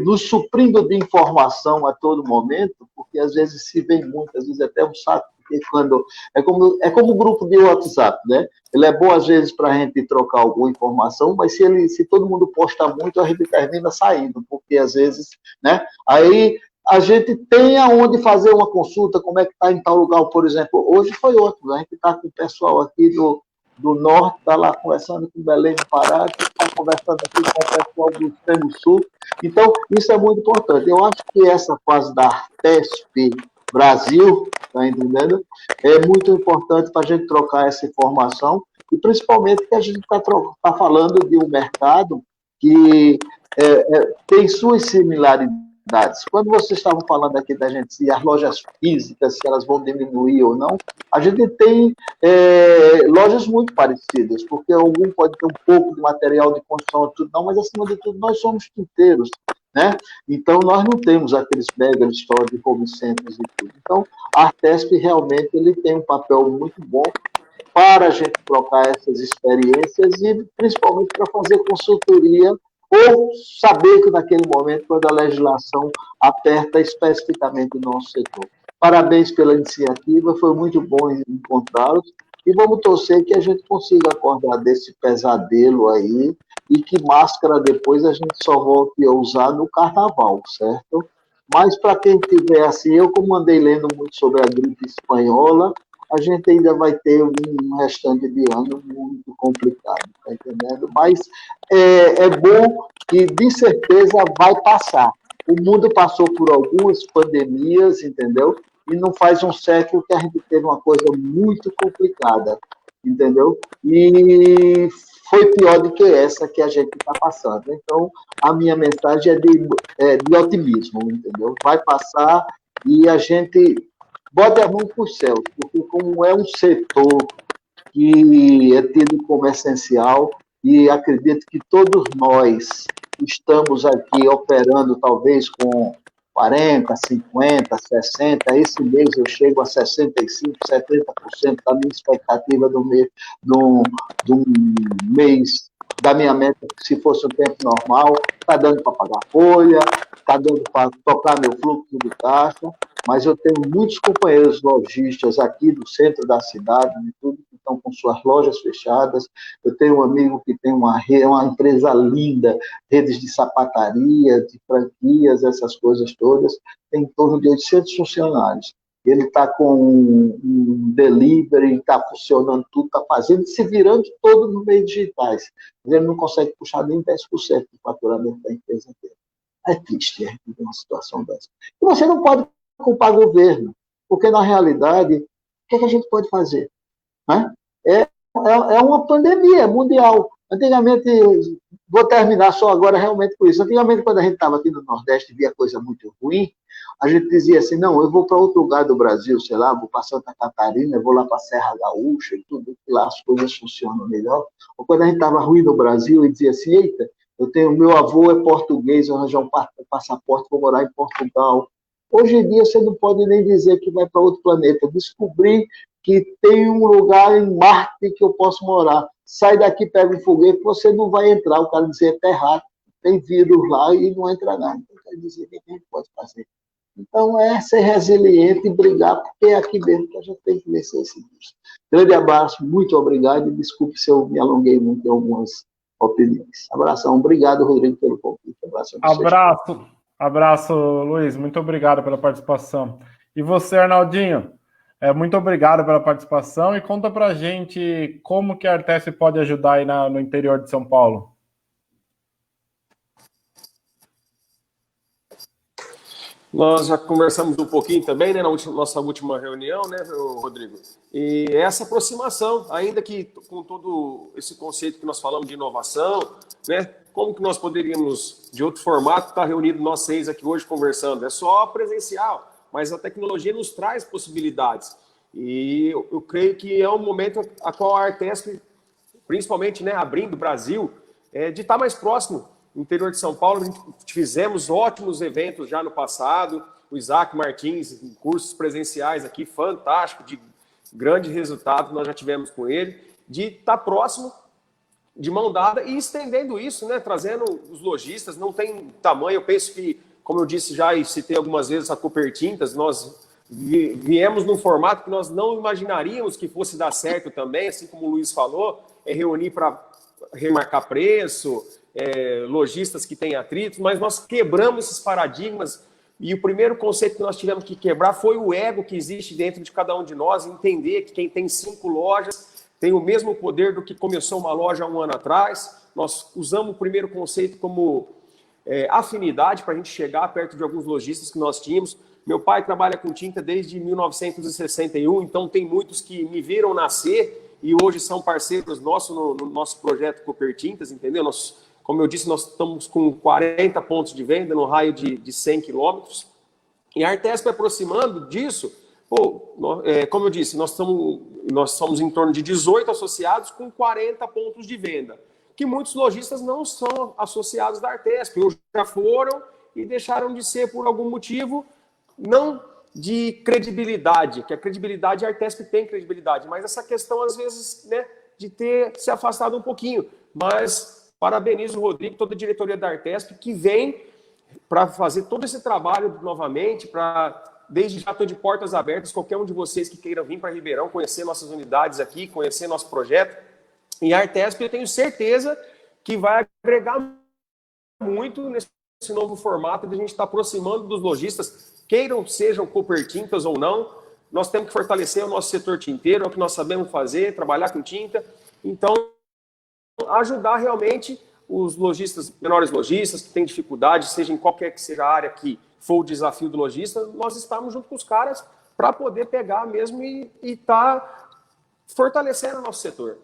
nos suprindo de informação a todo momento, porque às vezes se vem muito, às vezes até um saco de porque quando é como um grupo de WhatsApp, né? Ele é bom às vezes para a gente trocar alguma informação, mas se todo mundo posta muito, a gente termina saindo, porque às vezes, né? Aí a gente tem aonde fazer uma consulta, como é que está em tal lugar, por exemplo, hoje foi outro, né? A gente está com o pessoal aqui do norte, está lá conversando com Belém do Pará, está conversando aqui com o pessoal do extremo sul. Então, isso é muito importante. Eu acho que essa fase da Artesp Brasil, tá entendendo? É muito importante para a gente trocar essa informação, e principalmente que a gente está falando de um mercado que tem suas similaridades. Quando vocês estavam falando aqui da gente, se as lojas físicas, se elas vão diminuir ou não, a gente tem lojas muito parecidas, porque algum pode ter um pouco de material de construção, tudo não, mas acima de tudo nós somos tinteiros, né? Então nós não temos aqueles mega stores de home centers e tudo. Então a Artesp realmente ele tem um papel muito bom para a gente trocar essas experiências e principalmente para fazer consultoria ou saber que naquele momento, quando a legislação aperta especificamente o nosso setor. Parabéns pela iniciativa, foi muito bom encontrá-los, e vamos torcer que a gente consiga acordar desse pesadelo aí, e que máscara depois a gente só volte a usar no carnaval, certo? Mas para quem tiver assim, eu como andei lendo muito sobre a gripe espanhola, a gente ainda vai ter um restante de ano muito complicado, tá entendendo? Mas é bom que, de certeza, vai passar. O mundo passou por algumas pandemias, entendeu? E não faz um século que a gente teve uma coisa muito complicada, entendeu? E foi pior do que essa que a gente está passando. Então, a minha mensagem é de otimismo, entendeu? Vai passar e a gente bote a mão para os céus, porque como é um setor que é tido como essencial, e acredito que todos nós estamos aqui operando talvez com 40, 50, 60, esse mês eu chego a 65, 70% da minha expectativa do mês, da minha meta, se fosse um tempo normal, está dando para pagar folha, está dando para tocar meu fluxo de caixa, mas eu tenho muitos companheiros lojistas aqui do centro da cidade, de tudo, que estão com suas lojas fechadas. Eu tenho um amigo que tem uma empresa linda, redes de sapataria, de franquias, essas coisas todas, tem em torno de 800 funcionários. Ele está com um delivery, está funcionando tudo, está fazendo, se virando todo no meio digitais. Mas ele não consegue puxar nem 10% do faturamento da empresa dele. É triste a gente ver uma situação dessa. E você não pode culpar o governo, porque, na realidade, o que a gente pode fazer? Né? É uma pandemia mundial. Antigamente, vou terminar só agora realmente com isso. Antigamente, quando a gente estava aqui no Nordeste e via coisa muito ruim, a gente dizia assim, não, eu vou para outro lugar do Brasil, sei lá, vou para Santa Catarina, vou lá para a Serra Gaúcha e tudo, que lá as coisas funcionam melhor. Ou quando a gente estava ruim no Brasil e dizia assim, eita, meu avô é português, eu arranjar um passaporte, vou morar em Portugal. Hoje em dia, você não pode nem dizer que vai para outro planeta. Descobrir que tem um lugar em Marte que eu posso morar. Sai daqui, pega um foguete, você não vai entrar. O cara dizer que é errado, tem vírus lá e não entra nada. Então, quer dizer, o que a gente pode fazer? Então, é ser resiliente e brigar, porque é aqui mesmo que a gente tem que vencer esse vírus. Grande abraço, muito obrigado, e desculpe se eu me alonguei muito em algumas opiniões. Abração, obrigado, Rodrigo, pelo convite. Abraço, Luiz, muito obrigado pela participação. E você, Arnaldinho, muito obrigado pela participação, e conta pra gente como que a Artesp pode ajudar aí no interior de São Paulo. Nós já conversamos um pouquinho também, né, na nossa última reunião, né, Rodrigo? E essa aproximação, ainda que com todo esse conceito que nós falamos de inovação, né, como que nós poderíamos, de outro formato, estar reunidos nós 6 aqui hoje conversando? É só presencial, mas a tecnologia nos traz possibilidades. E eu creio que é um momento a qual a Artesp, principalmente, né, abrindo o Brasil, de estar mais próximo. No interior de São Paulo, fizemos ótimos eventos já no passado, o Isaac Martins, em cursos presenciais aqui, fantástico, de grande resultado nós já tivemos com ele, de estar próximo, de mão dada e estendendo isso, né, trazendo os lojistas, não tem tamanho, eu penso que, como eu disse já e citei algumas vezes a Cooper Tintas, nós viemos num formato que nós não imaginaríamos que fosse dar certo também, assim como o Luiz falou, reunir para remarcar preço, lojistas que têm atritos, mas nós quebramos esses paradigmas e o primeiro conceito que nós tivemos que quebrar foi o ego que existe dentro de cada um de nós, entender que quem tem 5 lojas tem o mesmo poder do que começou uma loja há um ano atrás. Nós usamos o primeiro conceito como afinidade para a gente chegar perto de alguns lojistas que nós tínhamos. Meu pai trabalha com tinta desde 1961, então tem muitos que me viram nascer e hoje são parceiros nossos no nosso projeto Cooper Tintas, entendeu? Como eu disse, nós estamos com 40 pontos de venda no raio de 100 quilômetros. E a Artesp aproximando disso, como eu disse, nós somos em torno de 18 associados com 40 pontos de venda, que muitos lojistas não são associados da Artesp, ou já foram e deixaram de ser por algum motivo, não de credibilidade, que a credibilidade, a Artesp tem credibilidade, mas essa questão, às vezes, né, de ter se afastado um pouquinho. Mas parabenizo o Rodrigo, toda a diretoria da Artesp, que vem para fazer todo esse trabalho novamente, desde já estou de portas abertas, qualquer um de vocês que queiram vir para Ribeirão, conhecer nossas unidades aqui, conhecer nosso projeto. E a Artesp, eu tenho certeza que vai agregar muito nesse novo formato de a gente estar aproximando dos lojistas, queiram, sejam Cooper Tintas ou não. Nós temos que fortalecer o nosso setor tinteiro, é o que nós sabemos fazer, trabalhar com tinta. Então, ajudar realmente os lojistas, menores lojistas, que têm dificuldade, seja em qualquer que seja a área que for o desafio do lojista, nós estamos junto com os caras para poder pegar mesmo e estar fortalecendo o nosso setor.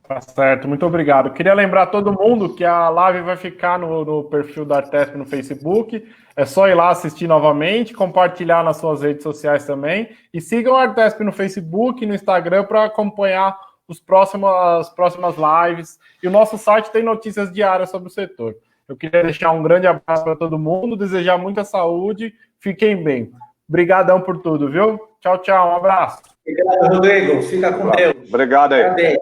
Tá certo, muito obrigado. Queria lembrar a todo mundo que a live vai ficar no perfil da Artesp no Facebook. É só ir lá assistir novamente, compartilhar nas suas redes sociais também. E sigam a Artesp no Facebook e no Instagram para acompanhar as próximas lives. E o nosso site tem notícias diárias sobre o setor. Eu queria deixar um grande abraço para todo mundo, desejar muita saúde. Fiquem bem. Obrigadão por tudo, viu? Tchau, tchau. Um abraço. Obrigado, Rodrigo. Fica com Deus. Obrigado aí. Parabéns.